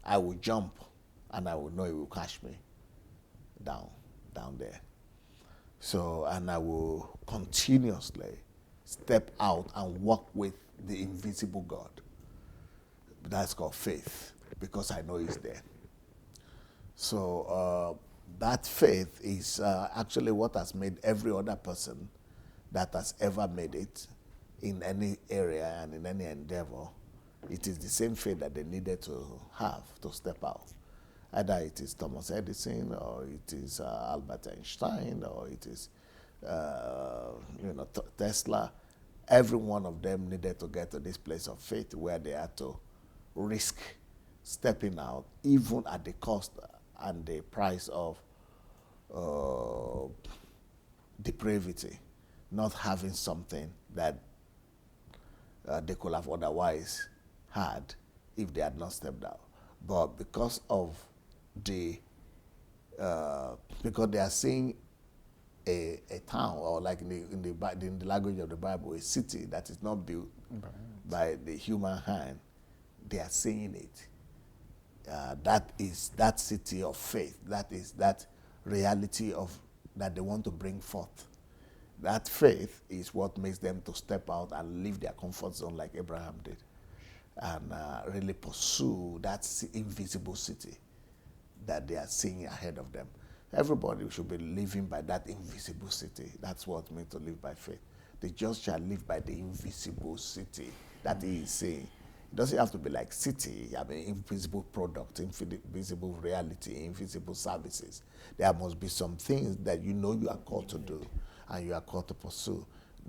I will jump, and I will know he will catch me down there. So, and I will continuously step out and walk with the invisible God. That's called faith, because I know he's there. So that faith is actually what has made every other person that has ever made it in any area and in any endeavor. It is the same faith that they needed to have to step out. Either it is Thomas Edison, or it is Albert Einstein, or it is Tesla. Every one of them needed to get to this place of faith where they had to risk stepping out, even at the cost and the price of depravity, not having something that they could have otherwise had if they had not stepped out. But because of because they are seeing a town, or like in the language of the Bible, a city that is not built by the human hand, they are seeing it. That is that city of faith. That is that reality of that they want to bring forth. That faith is what makes them to step out and leave their comfort zone like Abraham did, and really pursue that invisible city that they are seeing ahead of them. Everybody should be living by that invisible city. That's what it means to live by faith. The just shall live by the invisible city that he is seeing. It doesn't have to be like city, I mean invisible product, invisible reality, invisible services. There must be some things that you know you are called to do and you are called to pursue.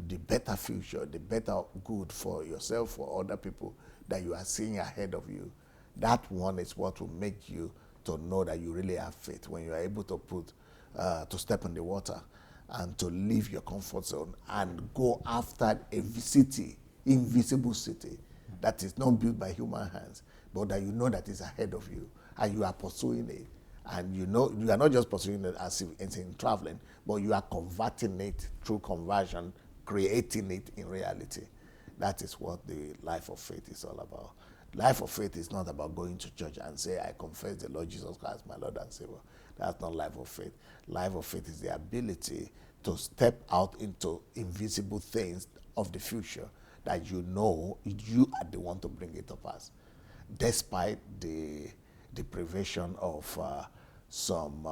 The better future, the better good for yourself, for other people that you are seeing ahead of you. That one is what will make you to know that you really have faith, when you are able to to step in the water and to leave your comfort zone and go after a city, invisible city, that is not built by human hands, but that you know that is ahead of you, and you are pursuing it. And you know, you are not just pursuing it as if it's in traveling, but you are converting it through conversion, creating it in reality. That is what the life of faith is all about. Life of faith is not about going to church and say, I confess the Lord Jesus Christ, my Lord and Savior. That's not life of faith. Life of faith is the ability to step out into invisible things of the future that you know you are the one to bring it to pass, despite the deprivation of some,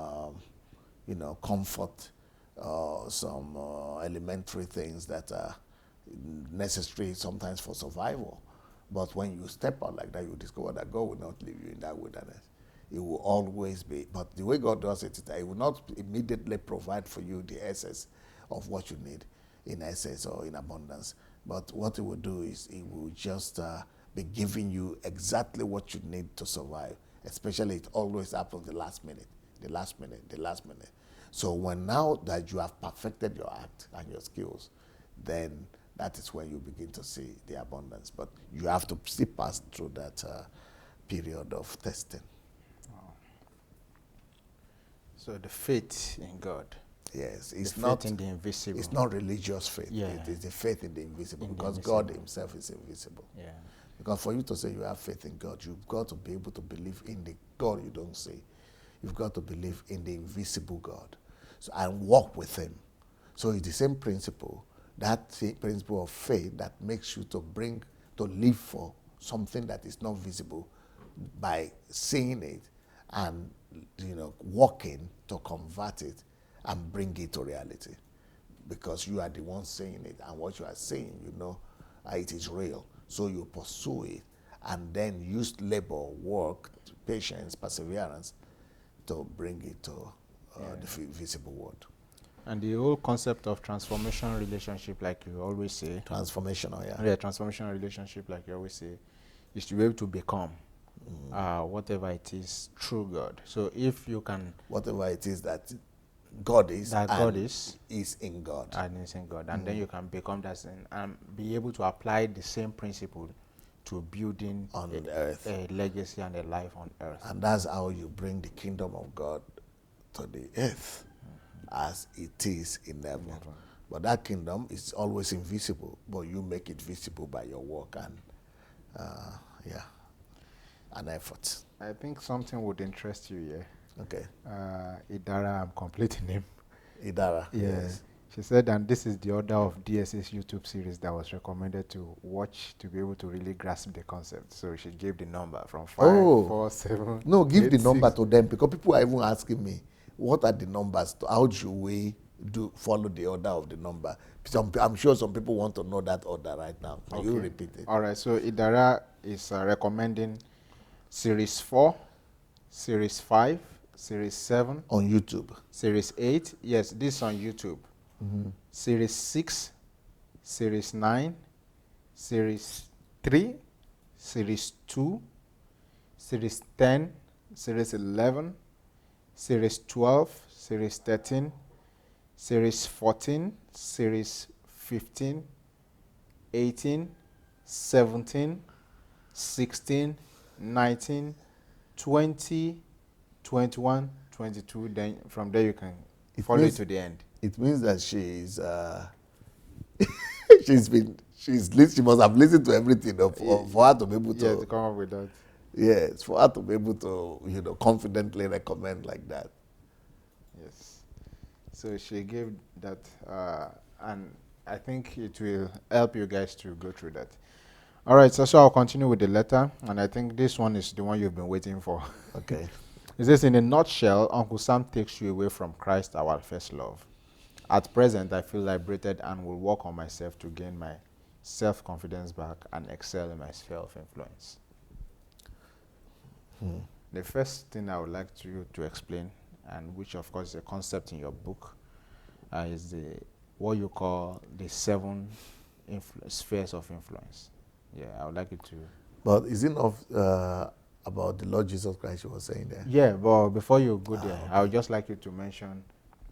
comfort, some elementary things that are necessary sometimes for survival. But when you step out like that, you discover that God will not leave you in that wilderness. It will always be. But the way God does it is that He will not immediately provide for you the excess of what you need in excess or in abundance. But what He will do is He will just be giving you exactly what you need to survive. Especially it always happens the last minute, the last minute, the last minute. So when now that you have perfected your art and your skills, then that is when you begin to see the abundance. But you have to still pass through that period of testing. Wow. So the faith in God. Yes, it's the not faith in the invisible. It's not religious faith. Yeah. It is the faith in the invisible, In the because invisible. God Himself is invisible. Yeah. Because for you to say you have faith in God, you've got to be able to believe in the God you don't see. You've got to believe in the invisible God, so, and walk with Him. So it's the same principle, that principle of faith that makes you to live for something that is not visible by seeing it and walking to convert it and bring it to reality. Because you are the one saying it, and what you are saying, it is real. So you pursue it and then use labor, work, patience, perseverance to bring it to the visible world. And the whole concept of transformational relationship, like you always say. Transformational, yeah. Yeah, transformational relationship, like you always say, is to be able to become whatever it is through God. So if you can... Whatever it is that God is, that God is in God. And is in God. And then you can become that and be able to apply the same principle to building on earth, a legacy and a life on earth. And that's how you bring the kingdom of God to the earth as it is in heaven. But that kingdom is always invisible, but you make it visible by your work and and effort. I think something would interest you here. Okay. Idara, I'm completing him. Idara, yes. She said, and this is the order of DSA's YouTube series that was recommended to watch to be able to really grasp the concept. So she gave the number from 5, 4, 7. No, give 8, the number 6. to them, because people are even asking me, what are the numbers? How do we follow the order of the number? I'm sure some people want to know that order right now. Can you repeat it? All right. So Idara is recommending Series 4, Series 5, Series 7. On YouTube. Series 8. Yes, this on YouTube. Series 6, Series 9, Series 3, Series 2, Series 10, Series 11, Series 12, Series 13, Series 14, Series 15, 18, 17, 16, 19, 20, 21, 22. Then from there you can follow it to the end. It means that she's she must have listened to everything for her to be able to. Yeah, to come up with that. Yes, for her to be able to, confidently recommend like that. Yes. So she gave that, and I think it will help you guys to go through that. All right, so I'll continue with the letter, and I think this one is the one you've been waiting for. Okay. It says, in a nutshell, Uncle Sam takes you away from Christ, our first love. At present, I feel liberated and will work on myself to gain my self-confidence back and excel in my sphere of influence. The first thing I would like you to explain, and which of course is a concept in your book, is what you call the 7 spheres of influence. Yeah, I would like you to. But is it not about the Lord Jesus Christ you were saying there? Yeah, but before you go there, I would just like you to mention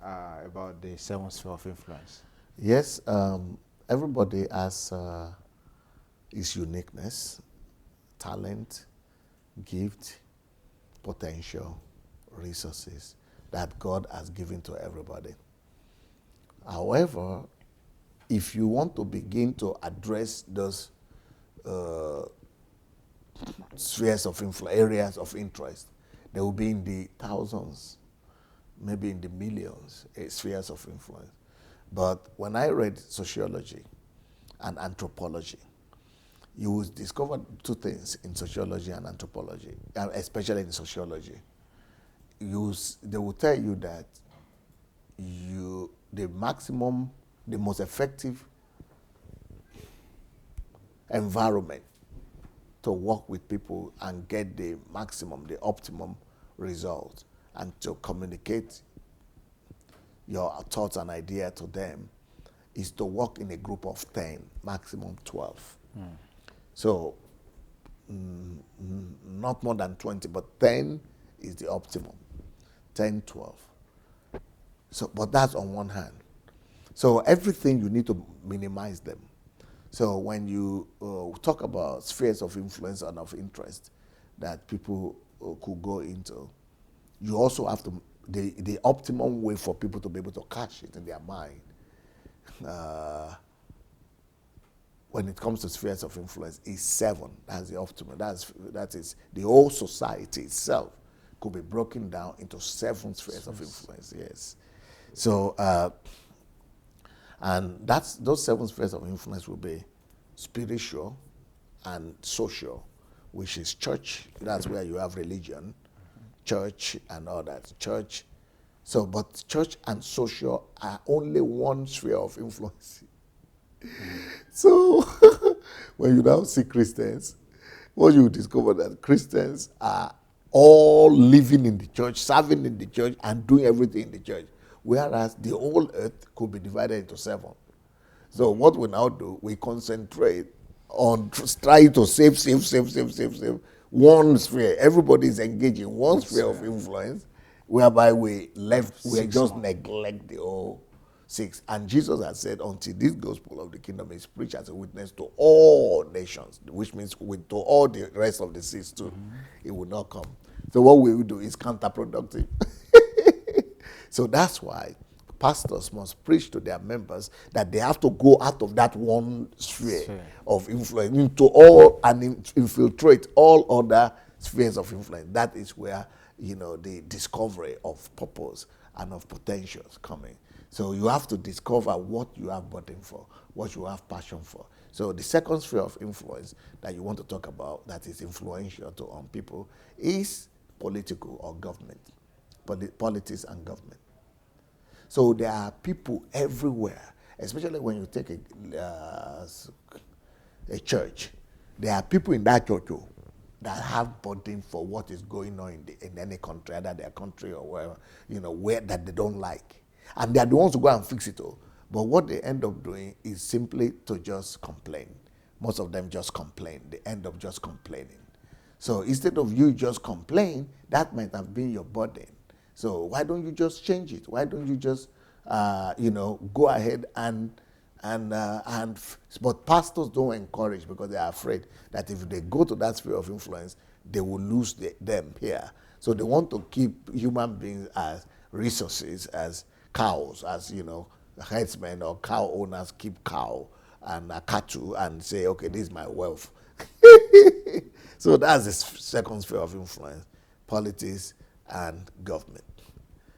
about the 7 spheres of influence. Yes, everybody has his uniqueness, talent, gift, potential, resources that God has given to everybody. However, if you want to begin to address those spheres of influence, areas of interest, they will be in the thousands, maybe in the millions, spheres of influence. But when I read sociology and anthropology, you will discover 2 things in sociology and anthropology, especially in sociology. They will tell you that the most effective environment to work with people and get the maximum, the optimum result, and to communicate your thoughts and ideas to them is to work in a group of 10, maximum 12. So not more than 20, but 10 is the optimum. 10, 12. So, but that's on one hand. So everything you need to minimize them. So when you talk about spheres of influence and of interest that people could go into, you also have to, the optimum way for people to be able to catch it in their mind when it comes to spheres of influence is 7. That's the optimum. That is the whole society itself could be broken down into 7 spheres of influence. Yes. So and those 7 spheres of influence will be spiritual and social, which is church. That's where you have religion, church and all that. Church. So, but church and social are only one sphere of influence. So, when you now see Christians, what you discover that Christians are all living in the church, serving in the church, and doing everything in the church. Whereas the whole earth could be divided into 7. So what we now do, we concentrate on trying to save one sphere. Everybody is engaged in one sphere of influence, whereby we just neglect the whole 6. And Jesus has said, until this gospel of the kingdom is preached as a witness to all nations, which means to all the rest of the 6 too, it will not come. So what we will do is counterproductive. So that's why pastors must preach to their members that they have to go out of that one sphere of influence into all and infiltrate all other spheres of influence. That is where, the discovery of purpose and of potential is coming. So you have to discover what you have burden for, what you have passion for. So the second sphere of influence that you want to talk about that is influential on people is political or government, politics and government. So there are people everywhere, especially when you take a church. There are people in that church that have burden for what is going on in any country, either their country or wherever, where that they don't like. And they are the ones who go and fix it all. But what they end up doing is simply to just complain. Most of them just complain. They end up just complaining. So instead of you just complain, that might have been your burden. So why don't you just change it? Why don't you just, go ahead but pastors don't encourage because they are afraid that if they go to that sphere of influence, they will lose them here. So they want to keep human beings as resources, as cows, as herdsmen or cow owners keep cow and cattle and say, okay, this is my wealth. So that's the second sphere of influence: politics and government.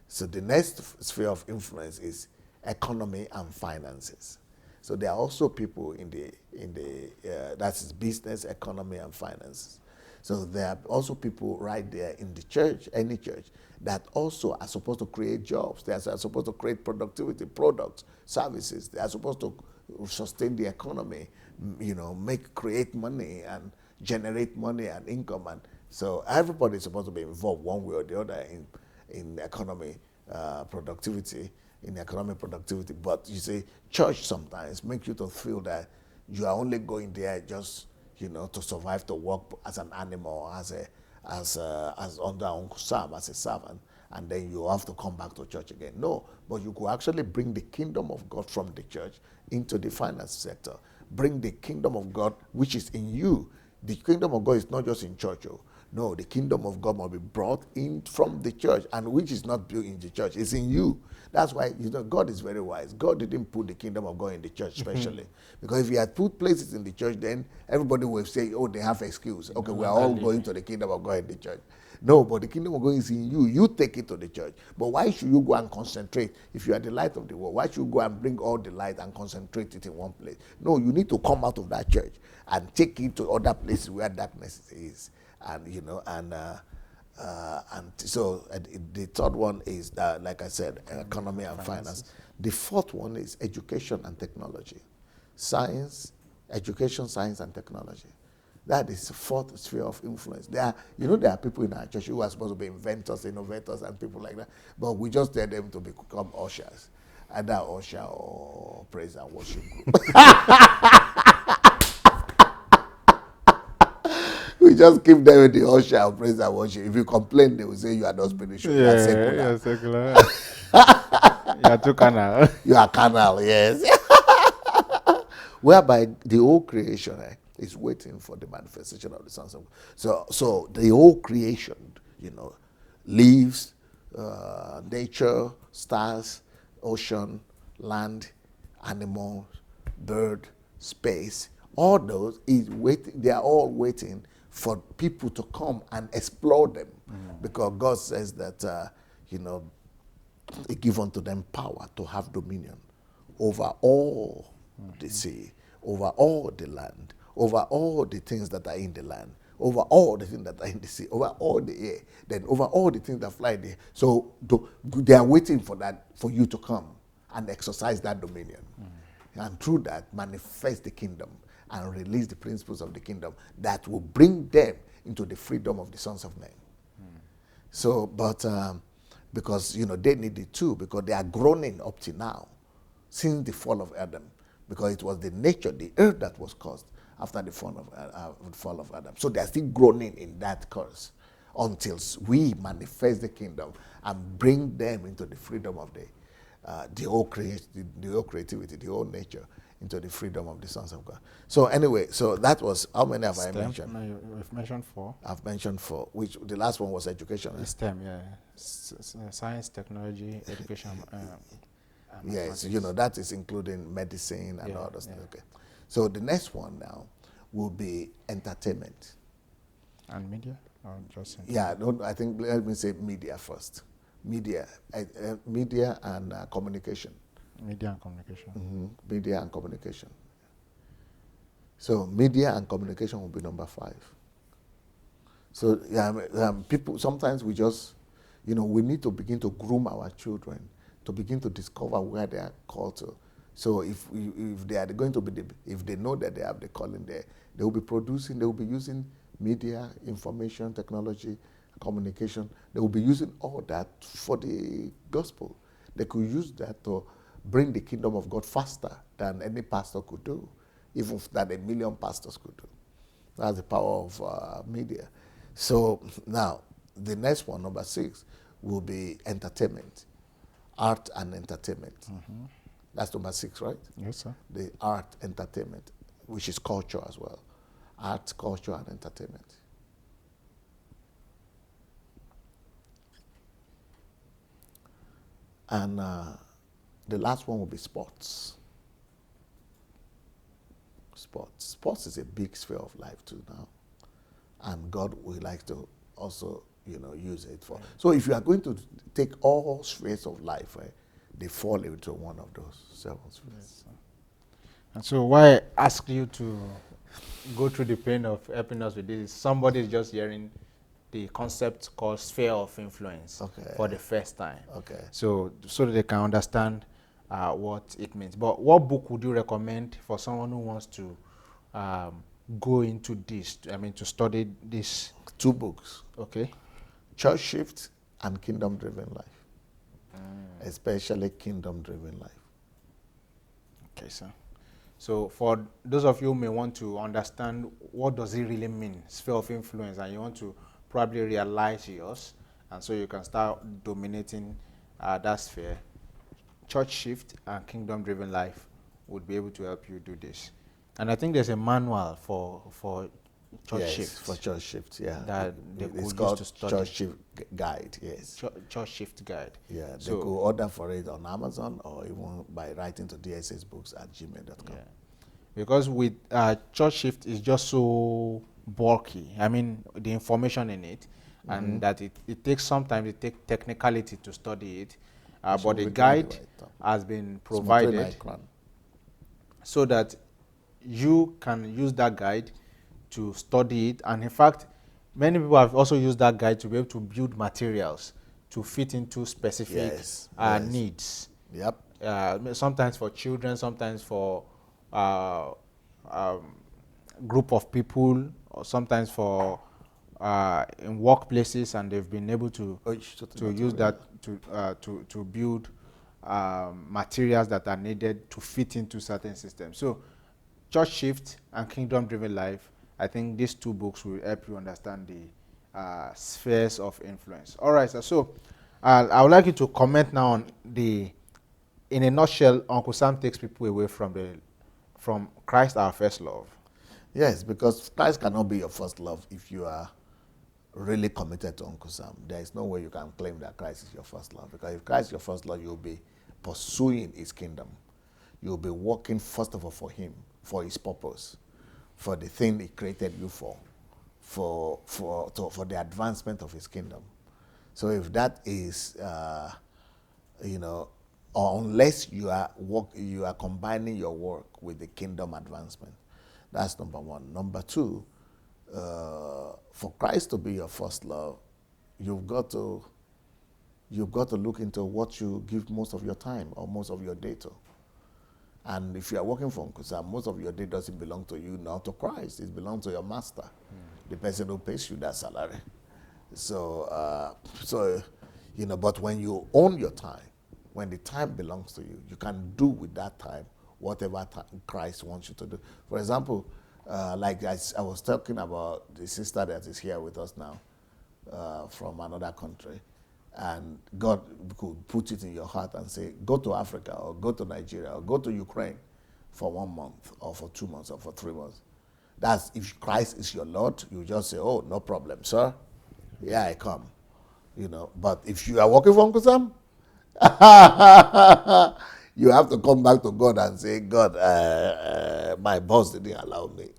So the next sphere of influence is economy and finances. So there are also people in the that's business, economy, and finances. So there are also people right there in the church, any church, that also are supposed to create jobs. They are supposed to create productivity, products, services. They are supposed to sustain the economy, create money and generate money and income. And so everybody is supposed to be involved one way or the other in economy productivity, in economic productivity. But you see, church sometimes makes you to feel that you are only going there just to survive, to work as an animal, as under Uncle Sam, as a servant, and then you have to come back to church again. No, but you could actually bring the kingdom of God from the church into the finance sector. Bring the kingdom of God which is in you. The kingdom of God is not just in church. Oh. No, the kingdom of God must be brought in from the church, and which is not built in the church, it's in you. That's why God is very wise. God didn't put the kingdom of God in the church especially. Because if he had put places in the church, then everybody would say, oh, they have excuse. Okay, we are all going to the kingdom of God in the church. No, but the kingdom of God is in you. You take it to the church. But why should you go and concentrate? If you are the light of the world, why should you go and bring all the light and concentrate it in one place? No, you need to come out of that church and take it to other places where darkness is. And so the third one is that, like I said, economy and finance. The fourth one is education and technology, science, education, science, and technology. That is the fourth sphere of influence. There are people in our church who are supposed to be inventors, innovators, and people like that, but we just tell them to become ushers, either usher or praise and worship group. We just keep them with the usher and praise and worship. If you complain, they will say you are not spiritual. You are secular. You are secular. You are too carnal. You are carnal, yes. Whereby the whole creation is waiting for the manifestation of the sons of God. So the whole creation, leaves, nature, stars, ocean, land, animals, bird, space, all those is waiting. They are all waiting for people to come and explore them, because God says that He give unto them power to have dominion over all the sea, over all the land, over all the things that are in the land, over all the things that are in the sea, over all the air, then over all the things that fly there. So they are waiting for that, for you to come and exercise that dominion. And through that, manifest the kingdom and release the principles of the kingdom that will bring them into the freedom of the sons of men. So, but because they need it too, because they are groaning up to now, since the fall of Adam, because it was the nature, the earth that was caused after the fall of Adam. So they are still groaning in that curse until we manifest the kingdom and bring them into the freedom of the whole creativity, the whole nature, into the freedom of the sons of God. So anyway, so that was, how many have I mentioned? No, you've mentioned 4. I've mentioned 4. Which the last one was education. STEM, yeah. Science, technology, education. Yes, that is including medicine and all those things. Okay. So the next one now will be entertainment. And media? Or just yeah, no, I think let me say media first. Media and communication. Media and communication. Media and communication. So media and communication will be number 5. So people, sometimes we just, we need to begin to groom our children to begin to discover where they are called to. So if they are going to be, if they know that they have the calling there, they will be producing, they will be using media, information, technology, communication. They will be using all that for the gospel. They could use that to bring the kingdom of God faster than any pastor could do, even that 1 million pastors could do. That's the power of media. So now, the next one, number 6, will be entertainment, art and entertainment. That's number 6, right? Yes, sir. The art, entertainment, which is culture as well. Art, culture, and entertainment. And the last one will be sports. Sports. Sports is a big sphere of life too now. And God would like to also, use it for. So if you are going to take all spheres of life, they fall into one of those 7 spheres. And so why I asked you to go through the pain of helping us with this, somebody is just hearing the concept called sphere of influence for the first time. Okay. So that they can understand what it means. But what book would you recommend for someone who wants to go into this, to study this? 2 books. Okay. Church Shift and Kingdom Driven Life. Especially Kingdom Driven Life. Okay, sir. So for those of you who may want to understand what does it really mean, sphere of influence, and you want to probably realize yours, and so you can start dominating that sphere, Church Shift and Kingdom Driven Life would be able to help you do this. And I think there's a manual for Church Shift. For Church Shift, yeah. That they could use called to study. Church Shift Guide, yes. Church Shift Guide. Yeah, they could order for it on Amazon or even by writing to DSAsbooks@gmail.com. Yeah. Because with Church Shift is just so bulky. The information in it, and that it takes technicality to study it. But the guide has been provided so that you can use that guide to study it. And in fact, many people have also used that guide to be able to build materials to fit into specific needs. Yep. Sometimes for children, sometimes for group of people, or sometimes for in workplaces, and they've been able to use that to build materials that are needed to fit into certain systems. So Church Shift and Kingdom Driven Life, I think these 2 books will help you understand the spheres of influence. All right, sir. So I would like you to comment now on in a nutshell, Uncle Sam takes people away from Christ, our first love. Yes, because Christ cannot be your first love if you are really committed to Uncle Sam. There is no way you can claim that Christ is your first love, because if Christ is your first love, you'll be pursuing his kingdom. You'll be working first of all for him, for his purpose, for the thing he created you for the advancement of his kingdom. So if that is, or unless you are combining your work with the kingdom advancement, that's number 1. Number 2, for Christ to be your first love, you've got to look into what you give most of your time or most of your day to. And if you are working for Uncle Sam, most of your day doesn't belong to you, not to Christ. It belongs to your master, the person who pays you that salary. So, but when you own your time, when the time belongs to you, you can do with that time whatever Christ wants you to do. For example, like I was talking about the sister that is here with us now from another country, and God could put it in your heart and say, go to Africa or go to Nigeria or go to Ukraine for 1 month or for 2 months or for 3 months. That's if Christ is your Lord, you just say, oh, no problem, sir. Yeah, I come. But if you are working for Uncle Sam, you have to come back to God and say, God, my boss didn't allow me.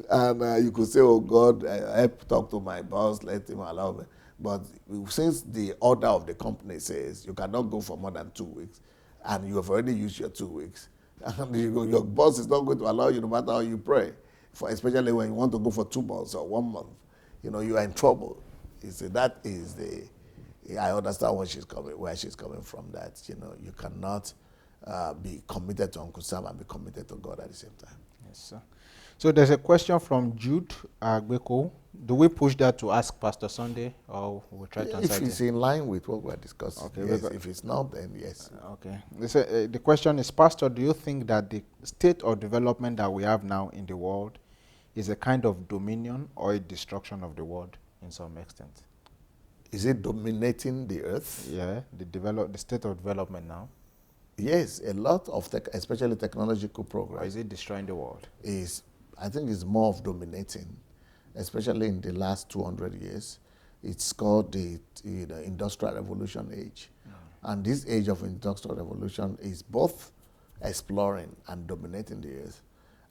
And you could say, oh, God, help talk to my boss, let him allow me. But since the order of the company says you cannot go for more than 2 weeks, and you have already used your 2 weeks, and your boss is not going to allow you no matter how you pray, especially when you want to go for 2 months or 1 month, you are in trouble. You see, that is I understand where she's coming from, that, you cannot be committed to Uncle Sam and be committed to God at the same time. Yes, sir. So there's a question from Jude Agbeko. Do we push that to ask Pastor Sunday, or we'll try to answer it? If it's in line with what we're discussing, okay, yes. If it's not, then yes. Okay. The question is, Pastor, do you think that the state of development that we have now in the world is a kind of dominion or a destruction of the world in some extent? Is it dominating the earth? Yeah, the state of development now. Yes, a lot of especially technological progress. Or is it destroying the world? I think it's more of dominating, especially in the last 200 years. It's called the Industrial Revolution age. And this age of Industrial Revolution is both exploring and dominating the earth,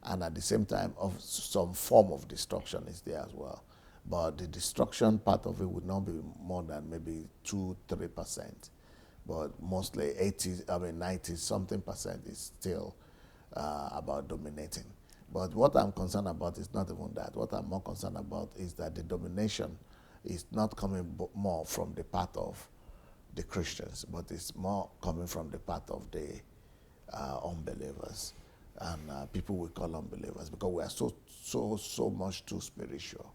and at the same time, of some form of destruction is there as well. But the destruction part of it would not be more than maybe 2-3%, but mostly 90 something percent is still about dominating. But what I'm concerned about is not even that. What I'm more concerned about is that the domination is not coming more from the part of the Christians, but it's more coming from the part of the unbelievers. And people we call unbelievers, because we are so much too spiritual.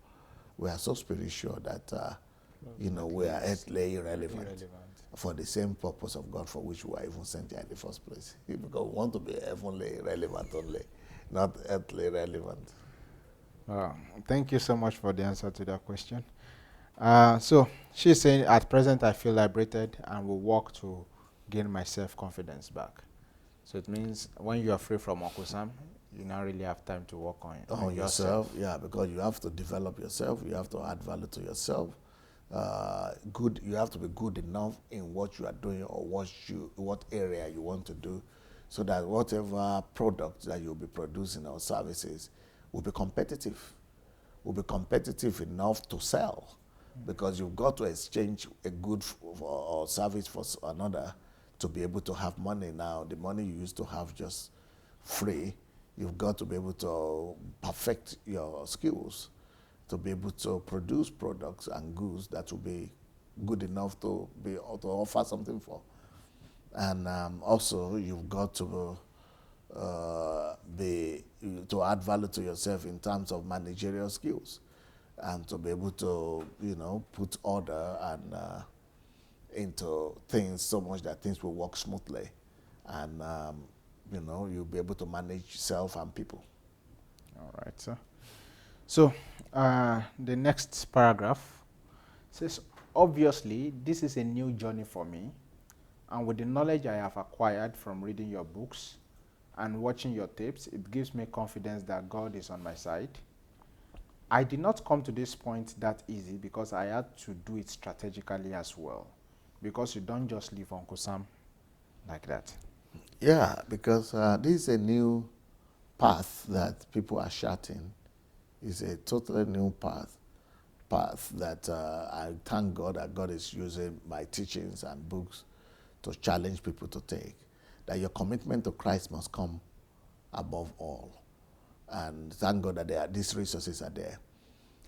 We are so spiritual that we are earthly irrelevant for the same purpose of God for which we are even sent here in the first place. Because we want to be heavenly relevant only, not earthly relevant. Thank you so much for the answer to that question. So she's saying, at present I feel liberated and will work to gain my self-confidence back. So it means when you are free from Uncle Sam, you now really have time to work on yourself. Yeah, because you have to develop yourself. You have to add value to yourself. You have to be good enough in what you are doing or what area you want to do, so that whatever product that you'll be producing or services will be competitive. Will be competitive enough to sell, because you've got to exchange a good or service for another to be able to have money. Now, the money you used to have just free, you've got to be able to perfect your skills to be able to produce products and goods that will be good enough to offer something for. And also, you've got to to add value to yourself in terms of managerial skills, and to be able to put order and into things so much that things will work smoothly, and you'll be able to manage self and people. All right, sir. So the next paragraph says, obviously this is a new journey for me, and with the knowledge I have acquired from reading your books and watching your tapes, it gives me confidence that God is on my side. I did not come to this point that easy, because I had to do it strategically as well, because you don't just leave Uncle Sam like that. Yeah, because this is a new path that people are charting. It's a totally new path that I thank God that God is using my teachings and books to challenge people to take. That your commitment to Christ must come above all. And thank God that these resources are there.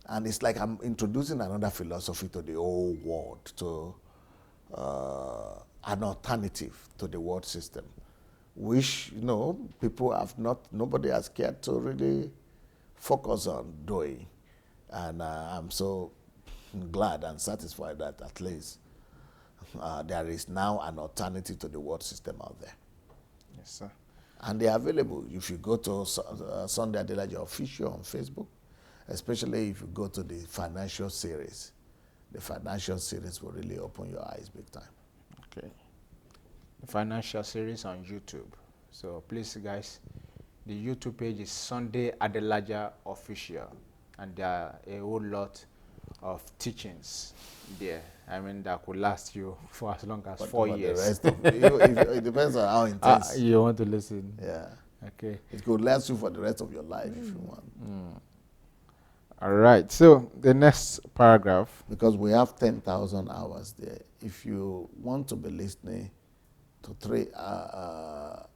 And it's like I'm introducing another philosophy to the whole world, to an alternative to the world system, which nobody has cared to really focus on doing. And I'm so glad and satisfied that at least there is now an alternative to the world system out there. Yes, sir. And they are available. If you go to Sunday Adelaja Official on Facebook, especially if you go to the financial series. The financial series will really open your eyes big time. Okay. The financial series on YouTube. So please, guys, the YouTube page is Sunday Adelaja Official, and there are a whole lot of teachings there. I mean, that could last you for as long as 4 years. The rest of it depends on how intense you want to listen. Yeah. Okay. It could last you for the rest of your life if you want. All right. So the next paragraph. Because we have 10,000 hours there. If you want to be listening to 3 hours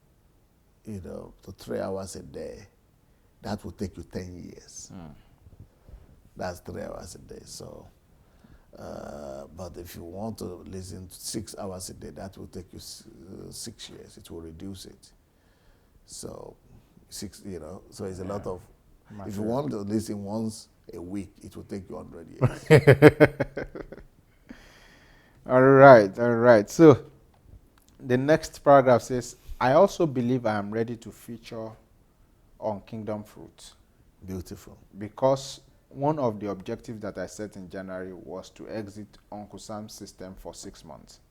a day, that will take you 10 years. That's 3 hours a day. So, but if you want to listen to 6 hours a day, that will take you 6 years. It will reduce it. So, so it's a lot of. If you want to listen once a week, it will take you 100 years. All right. So, the next paragraph says, I also believe I am ready to feature on Kingdom Fruit. Beautiful. Because one of the objectives that I set in January was to exit Uncle Sam's system for 6 months.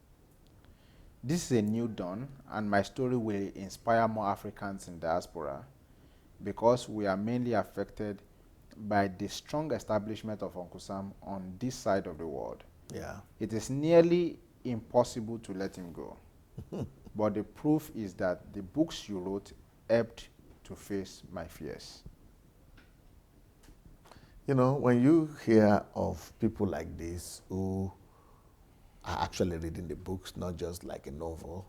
This is a new dawn, and my story will inspire more Africans in diaspora, because we are mainly affected by the strong establishment of Uncle Sam on this side of the world, Yeah. it is nearly impossible to let him go. But the proof is that the books you wrote helped to face my fears. You know, when you hear of people like this who are actually reading the books, not just like a novel,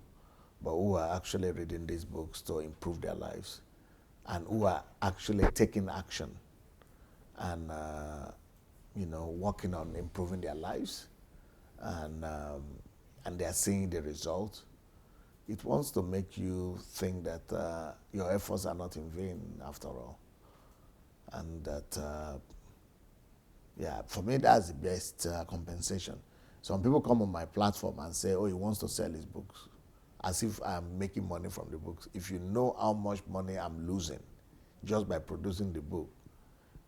but who are actually reading these books to improve their lives, and who are actually taking action and, working on improving their lives, and they are seeing the result, it wants to make you think that your efforts are not in vain after all. And that, for me, that's the best compensation. Some people come on my platform and say, oh, he wants to sell his books, as if I'm making money from the books. If you know how much money I'm losing just by producing the book,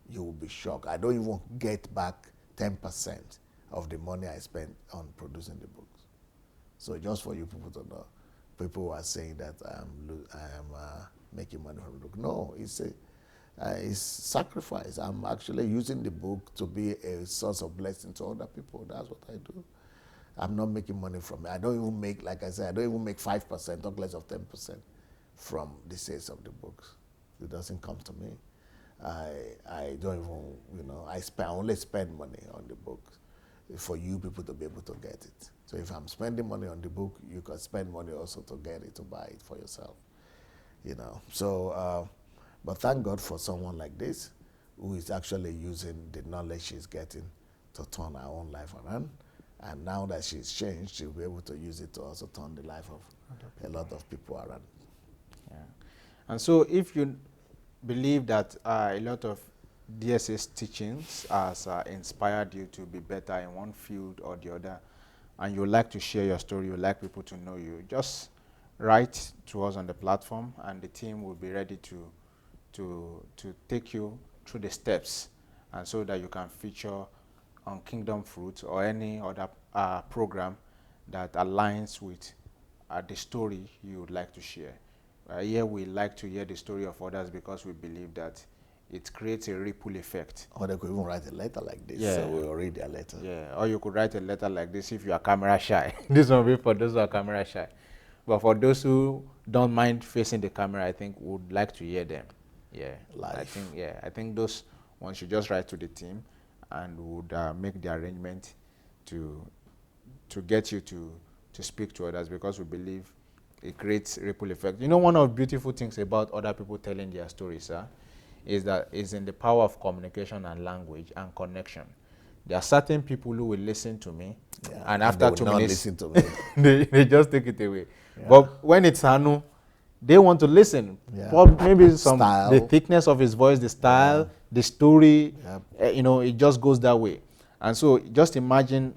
you will be shocked. I don't even get back 10% of the money I spent on producing the books. So just for you people to know, people who are saying that I am making money from the book. No, it's sacrifice. I'm actually using the book to be a source of blessing to other people. That's what I do. I'm not making money from it. I don't even make, like I said, I don't even make 5%, or less of 10% from the sales of the books. It doesn't come to me. I don't even, I only spend money on the books for you people to be able to get it. So if I'm spending money on the book, you can spend money also to get it, to buy it for yourself. So, but thank God for someone like this who is actually using the knowledge she's getting to turn her own life around. And now that she's changed, she'll be able to use it to also turn the life of a lot of people around. Yeah. And so if you believe that a lot of DSA's teachings has inspired you to be better in one field or the other, and you like to share your story, you like people to know you, just write to us on the platform, and the team will be ready to take you through the steps, and so that you can feature on Kingdom Fruit or any other program that aligns with the story you would like to share. Here we like to hear the story of others because we believe that it creates a ripple effect. Or they could even write a letter like this, Yeah. so we'll read their letter. Yeah, or you could write a letter like this if you are camera shy. This one will be for those who are camera shy. But for those who don't mind facing the camera, I think would like to hear them. Yeah, Live. I think those ones should just write to the team, and would make the arrangement to get you to speak to others, because we believe it creates ripple effect. You know, one of the beautiful things about other people telling their stories, is that it's in the power of communication and language and connection. There are certain people who will listen to me, and after 2 minutes, listen to me. they just take it away. Yeah. But when it's Hanu, they want to listen. Yeah. Well, maybe the Style. thickness of his voice, the style, the story, Yep. it just goes that way. And so just imagine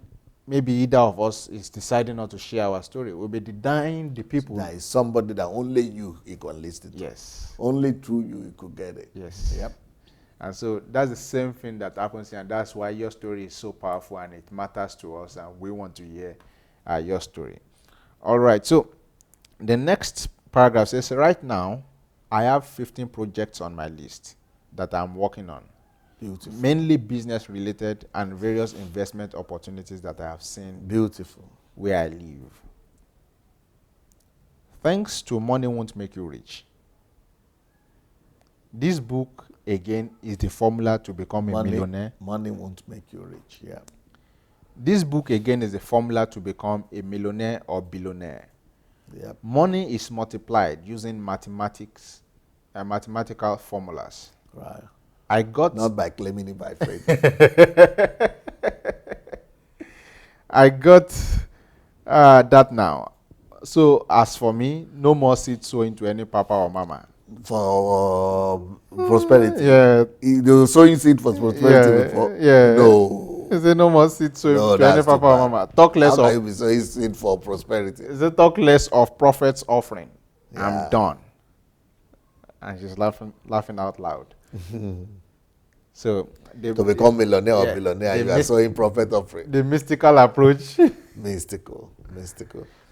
maybe either of us is deciding not to share our story. We'll be denying the people. There is somebody that only you can listen to. Yes. Only through you could get it. Yes. Yep. And so that's the same thing that happens here, and that's why your story is so powerful and it matters to us, and we want to hear your story. All right, so the next paragraph says, right now, I have 15 projects on my list that I'm working on. Beautiful. Mainly business related and various investment opportunities that I have seen Beautiful. where I live. Thanks to Money Won't Make You Rich. This book, again, is the formula to become a millionaire. Money won't make you rich. Yeah. This book, again, is the formula to become a millionaire or billionaire. Yep. Money is multiplied using mathematical formulas. Right. I got Not by claiming it by faith. I got that now. So as for me, no more seed sowing to any papa or mama. For prosperity. Yeah. The sowing seed for prosperity before. Yeah. No. Is there no more seed sowing No, to any that's papa too or bad. mama? Talk less How can you of. be sowing seed for prosperity? Is it talk less of prophet's offering? Yeah. I'm done. And she's laughing out loud. So To become millionaire or yeah, billionaire, the you are sowing prophet offering. the mystical approach. Mystical.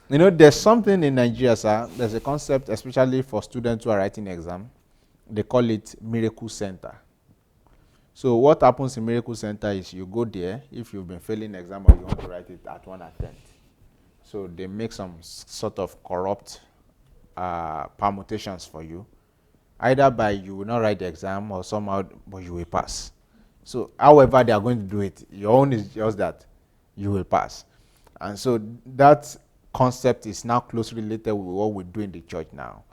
You know, there's something in Nigeria, sir. There's a concept, especially for students who are writing exam. They call it Miracle Center. So what happens in Miracle Center is you go there if you've been failing exam or you want to write it at one attempt. So they make some sort of corrupt permutations for you. Either by you will not write the exam or somehow, but you will pass. So however they are going to do it, your own is just that you will pass. And so that concept is now closely related with what we do in the church now,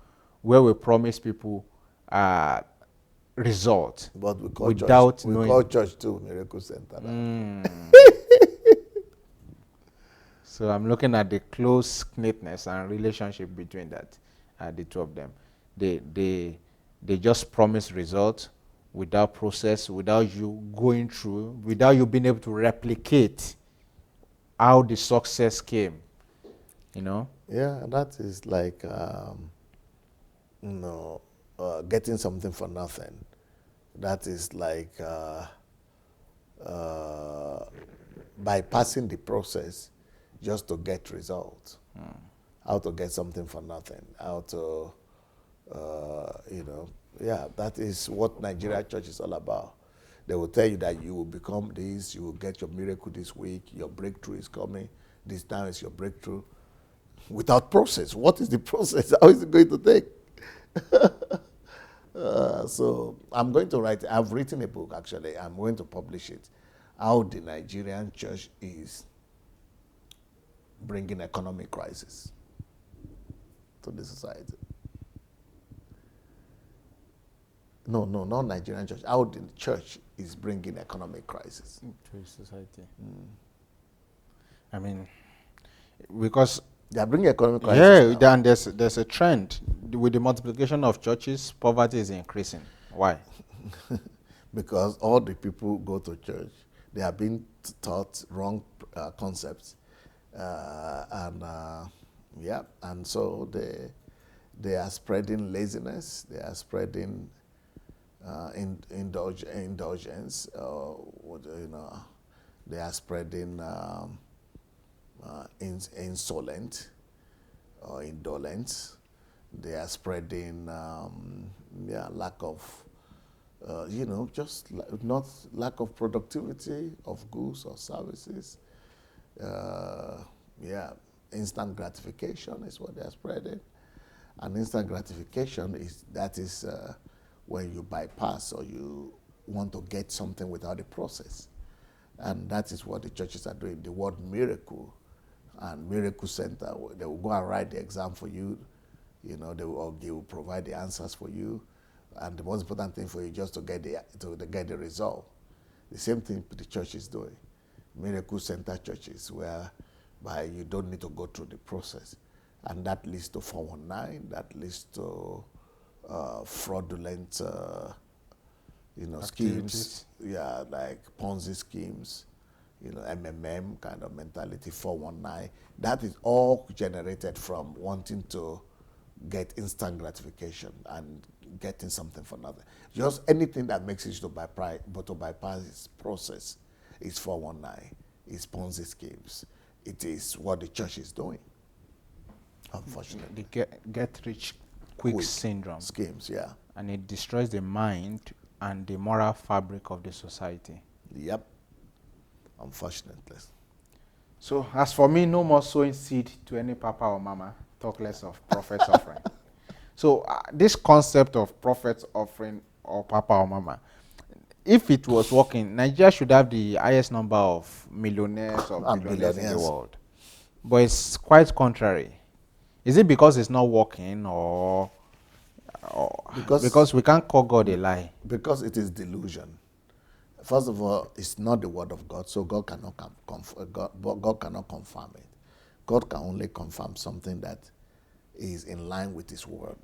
where we promise people results But without we knowing. call church too Miracle Center. So I'm looking at the close knitness and relationship between that, the two of them. They just promise results without process, without you going through, without you being able to replicate how the success came. You know? Yeah, that is like getting something for nothing. That is like bypassing the process just to get results. How to get something for nothing. How to, that is what Nigeria church is all about. They will tell you that you will become this, you will get your miracle this week, your breakthrough is coming, this time is your breakthrough. Without process. What is the process? How is it going to take? So I'm going to write, I've written a book actually, I'm going to publish it, how the Nigerian church is bringing economic crisis to the society. No, not Nigerian church, how the church is bringing economic crisis to society. I mean, because they are bringing economic crisis now. and there's a trend with the multiplication of churches. Poverty is increasing. Why? Because all the people go to church, they are being taught wrong concepts, and so they are spreading laziness, they are spreading indulgence, they are spreading insolent or indolence. They are spreading lack of, just not lack of productivity of goods or services. Instant gratification is what they are spreading. And instant gratification is when you bypass or you want to get something without a process. And that is what the churches are doing. The word miracle and Miracle Center, they will go and write the exam for you. They will provide the answers for you. And the most important thing for you just to get the result. The same thing the church is doing. Miracle Center churches, whereby you don't need to go through the process. And that leads to 419, that leads to fraudulent schemes, like Ponzi schemes, MMM kind of mentality, 419. That is all generated from wanting to get instant gratification and getting something for nothing. Just anything that makes it to bypass this process is 419, is Ponzi schemes. It is what the church is doing, unfortunately. The get rich quick syndrome. Schemes, yeah. And it destroys the mind and the moral fabric of the society. Yep. Unfortunately. So as for me, no more sowing seed to any papa or mama, talk less of prophet's offering. So this concept of prophet's offering or papa or mama, if it was working, Nigeria should have the highest number of millionaires or billionaires in the world. But it's quite contrary. Is it because it's not working or because we can't call God a lie? Because it is delusion. First of all, it's not the word of God, so God cannot God cannot confirm it. God can only confirm something that is in line with His word,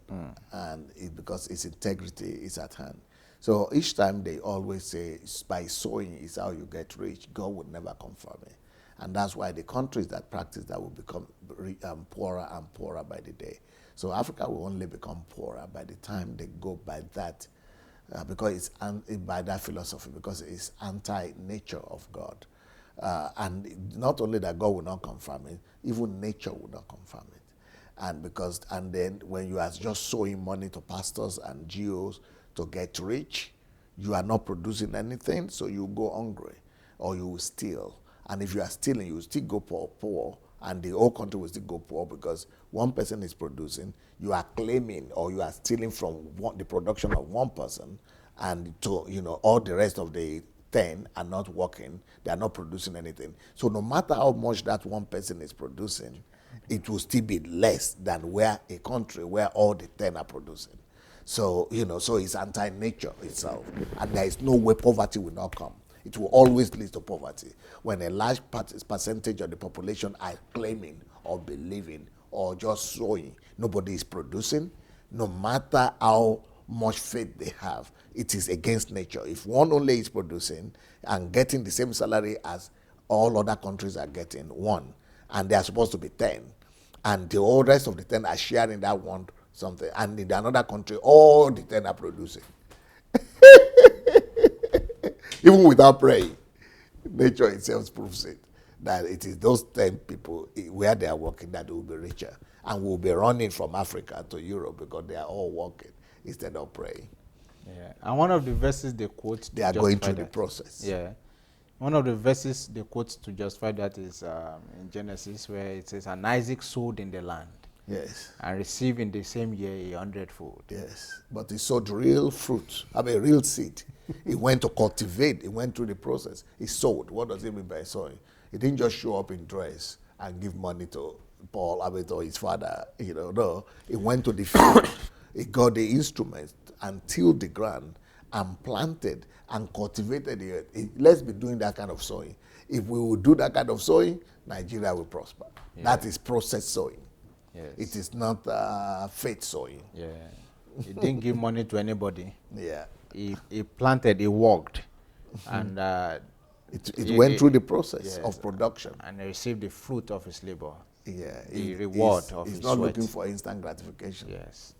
and because its integrity is at hand. So each time they always say, by sowing is how you get rich. God would never confirm it. And that's why the countries that practice that will become poorer and poorer by the day. So Africa will only become poorer by the time they go by that, because it's by that philosophy, because it's anti-nature of God. And not only that God will not confirm it, even nature will not confirm it. And then when you are just sowing money to pastors and GOs to get rich, You are not producing anything, so you go hungry or you will steal. And if you are stealing, you will still go poor, and the whole country will still go poor because one person is producing, you are claiming or you are stealing from the production of one person, and all the rest of the 10 are not working, they are not producing anything. So no matter how much that one person is producing, it will still be less than where a country where all the 10 are producing. So, so it's anti-nature itself. And there is no way poverty will not come. It will always lead to poverty. When a large percentage of the population are claiming or believing or just sowing, nobody is producing, no matter how much faith they have, it is against nature. If one only is producing and getting the same salary as all other countries are getting, one, and they are supposed to be 10, and the whole rest of the 10 are sharing that one something, and in another country, all the 10 are producing. Even without praying, nature itself proves it, that it is those 10 people where they are working that will be richer and will be running from Africa to Europe because they are all working instead of praying. Yeah, and one of the verses they quote, they are going through the process. Yeah, one of the verses they quote to justify that is in Genesis, where it says, "And Isaac sowed in the land, yes, and received in the same year 100-fold." Yes, but he sowed real fruit, real seed. He went to cultivate. He went through the process. He sowed. What does he mean by sowing? He didn't just show up in dress and give money to Paul, or his father. No. He went to the field. He got the instruments and tilled the ground and planted and cultivated the earth. Let's be doing that kind of sowing. If we will do that kind of sowing, Nigeria will prosper. Yeah. That is process sowing. Yes. It is not faith sowing. Yeah. He didn't give money to anybody. Yeah. He planted, he worked, and it went through the process of production. And he received the fruit of his labor. Yeah. The reward of his sweat. He's not looking for instant gratification. Yes.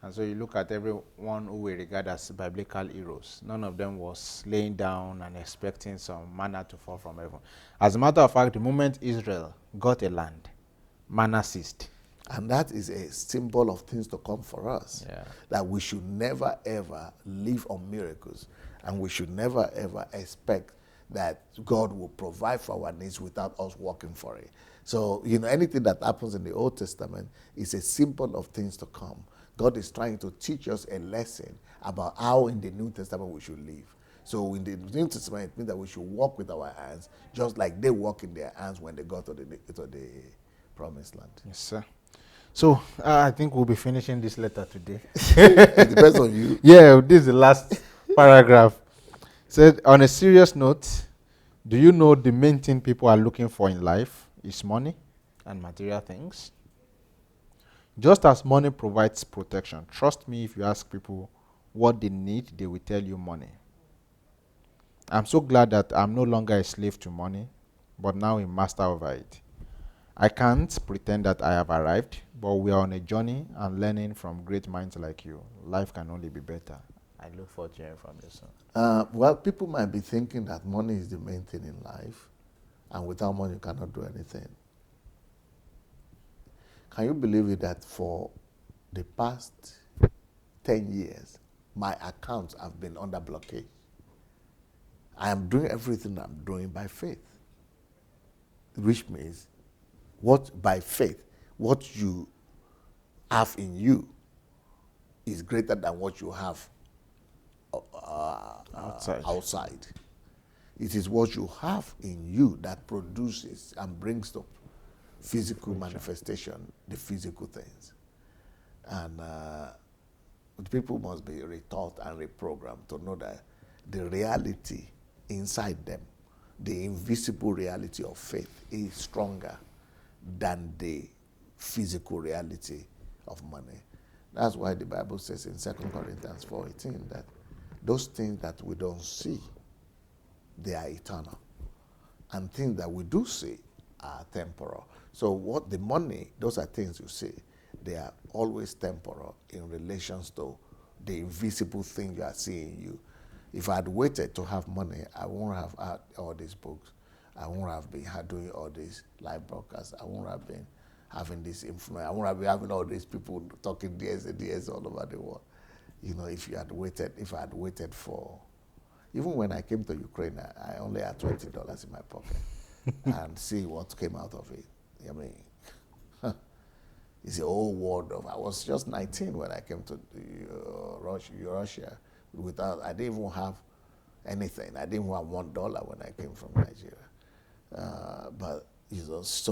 And so you look at everyone who we regard as biblical heroes. None of them was laying down and expecting some manna to fall from heaven. As a matter of fact, the moment Israel got a land, manna ceased. And that is a symbol of things to come for us. Yeah. That we should never, ever live on miracles. And we should never, ever expect that God will provide for our needs without us working for it. So, anything that happens in the Old Testament is a symbol of things to come. God is trying to teach us a lesson about how in the New Testament we should live. So in the New Testament, it means that we should walk with our hands, just like they walk in their hands when they go to the promised land. Yes, sir. So I think we'll be finishing this letter today. It depends on you. Yeah, this is the last paragraph. Said, on a serious note, do you know the main thing people are looking for in life is money and material things? Just as money provides protection, trust me, if you ask people what they need, they will tell you money. I'm so glad that I'm no longer a slave to money, but now a master over it. I can't pretend that I have arrived, but we are on a journey and learning from great minds like you. Life can only be better. I look forward to hearing from you soon. Well, people might be thinking that money is the main thing in life, and without money you cannot do anything. Can you believe it that for the past 10 years, my accounts have been under blockade? I am doing everything I'm doing by faith, which means by faith, what you have in you is greater than what you have outside. It is what you have in you that produces and brings to physical manifestation the physical things. And people must be retaught and reprogrammed to know that the reality inside them, the invisible reality of faith, is stronger than the physical reality of money. That's why the Bible says in 2 Corinthians 4:18 that those things that we don't see, they are eternal. And things that we do see are temporal. So what the money, those are things you see, they are always temporal in relations to the invisible thing you are seeing in you. If I had waited to have money, I wouldn't have had all these books. I wouldn't have been doing all these live broadcasts. I wouldn't have been having this influence. I wouldn't have been having all these people talking DSA all over the world. If I had waited for Even when I came to Ukraine, I only had $20 in my pocket. And see what came out of it. I mean, it's a whole world of. I was just 19 when I came to Russia. I didn't even have anything. I didn't even have $1 when I came from Nigeria. But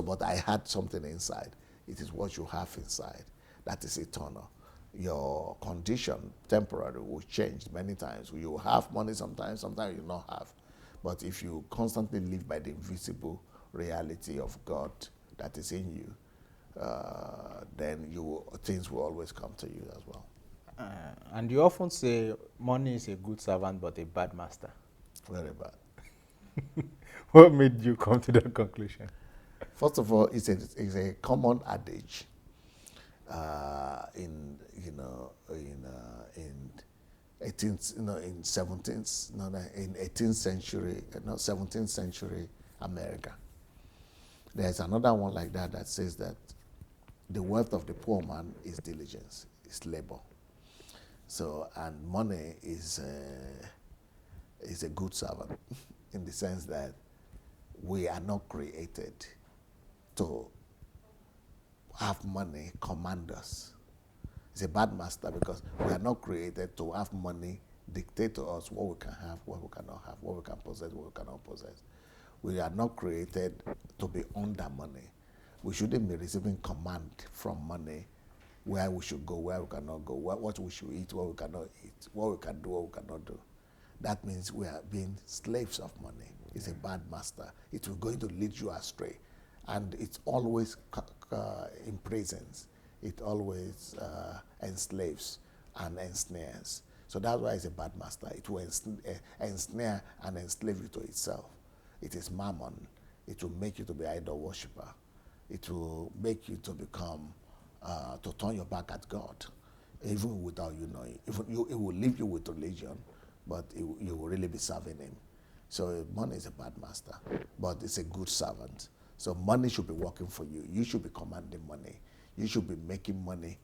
but I had something inside. It is what you have inside that is eternal. Your condition, temporary, will change many times. You have money sometimes you not have. But if you constantly live by the invisible reality of God that is in you, then things will always come to you as well. And you often say money is a good servant but a bad master. Very bad. What made you come to that conclusion? First of all, it's a common adage in 18th century, 17th century America. There's another one like that says that the wealth of the poor man is diligence, is labor. So, and money is a good servant in the sense that we are not created to have money command us. It's a bad master because we are not created to have money dictate to us what we can have, what we cannot have, what we can possess, what we cannot possess. We are not created to be under money. We shouldn't be receiving command from money where we should go, where we cannot go, what we should eat, what we cannot eat, what we can do, what we cannot do. That means we are being slaves of money. It's a bad master. It will going to lead you astray. And it's always imprisons. It always enslaves and ensnares. So that's why it's a bad master. It will ensnare and enslave you to itself. It is mammon. It will make you to be idol worshiper. It will make you to become, to turn your back at God, even without you knowing. It will leave you with religion, but you will really be serving him. So money is a bad master, but it's a good servant. So money should be working for you. You should be commanding money. You should be making money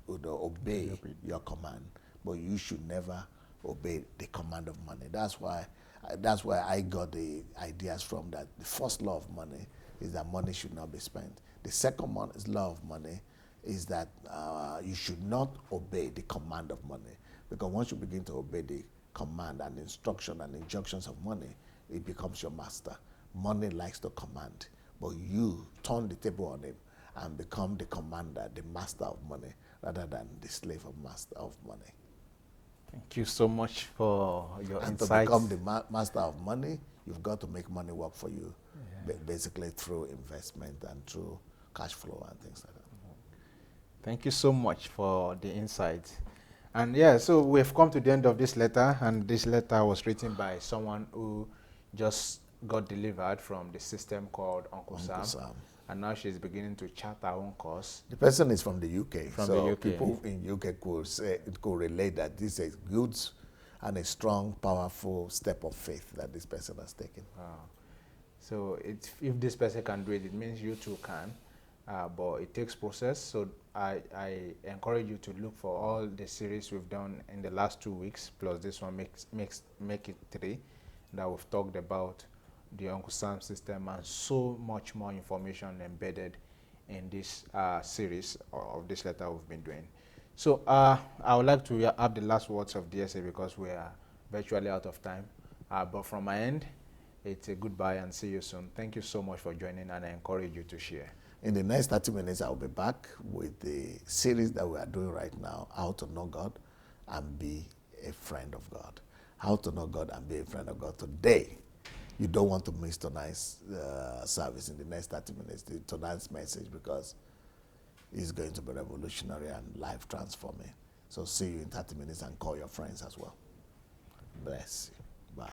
obey your command, but you should never obey the command of money. That's why I got the ideas from that. The first law of money is that money should not be spent. The second law of money is that you should not obey the command of money, because once you begin to obey the command and instruction and injunctions of money, it becomes your master. Money likes to command, but you turn the table on him and become the commander, the master of money, rather than the slave of money. Thank you so much for your and insights. To become the master of money, you've got to make money work for you, basically through investment and through cash flow and things like that. Thank you so much for the insights. And yeah, so we've come to the end of this letter, and this letter was written by someone who just got delivered from the system called Uncle Sam. And now she's beginning to chart her own course. The person is from the UK. From so the UK. People in UK could relate that this is a good and a strong, powerful step of faith that this person has taken. Wow. So if this person can do it, it means you too can. But it takes process. So I encourage you to look for all the series we've done in the last 2 weeks, plus this one make it 3, that we've talked about the Uncle Sam system and so much more information embedded in this series of this letter we've been doing. So I would like to have the last words of DSA because we are virtually out of time. But from my end, it's a goodbye and see you soon. Thank you so much for joining, and I encourage you to share. In the next 30 minutes, I'll be back with the series that we are doing right now, How to Know God and Be a Friend of God. How to know God and be a friend of God. Today, you don't want to miss tonight's service in the next 30 minutes, tonight's message, because it's going to be revolutionary and life transforming. So see you in 30 minutes and call your friends as well. Bless you.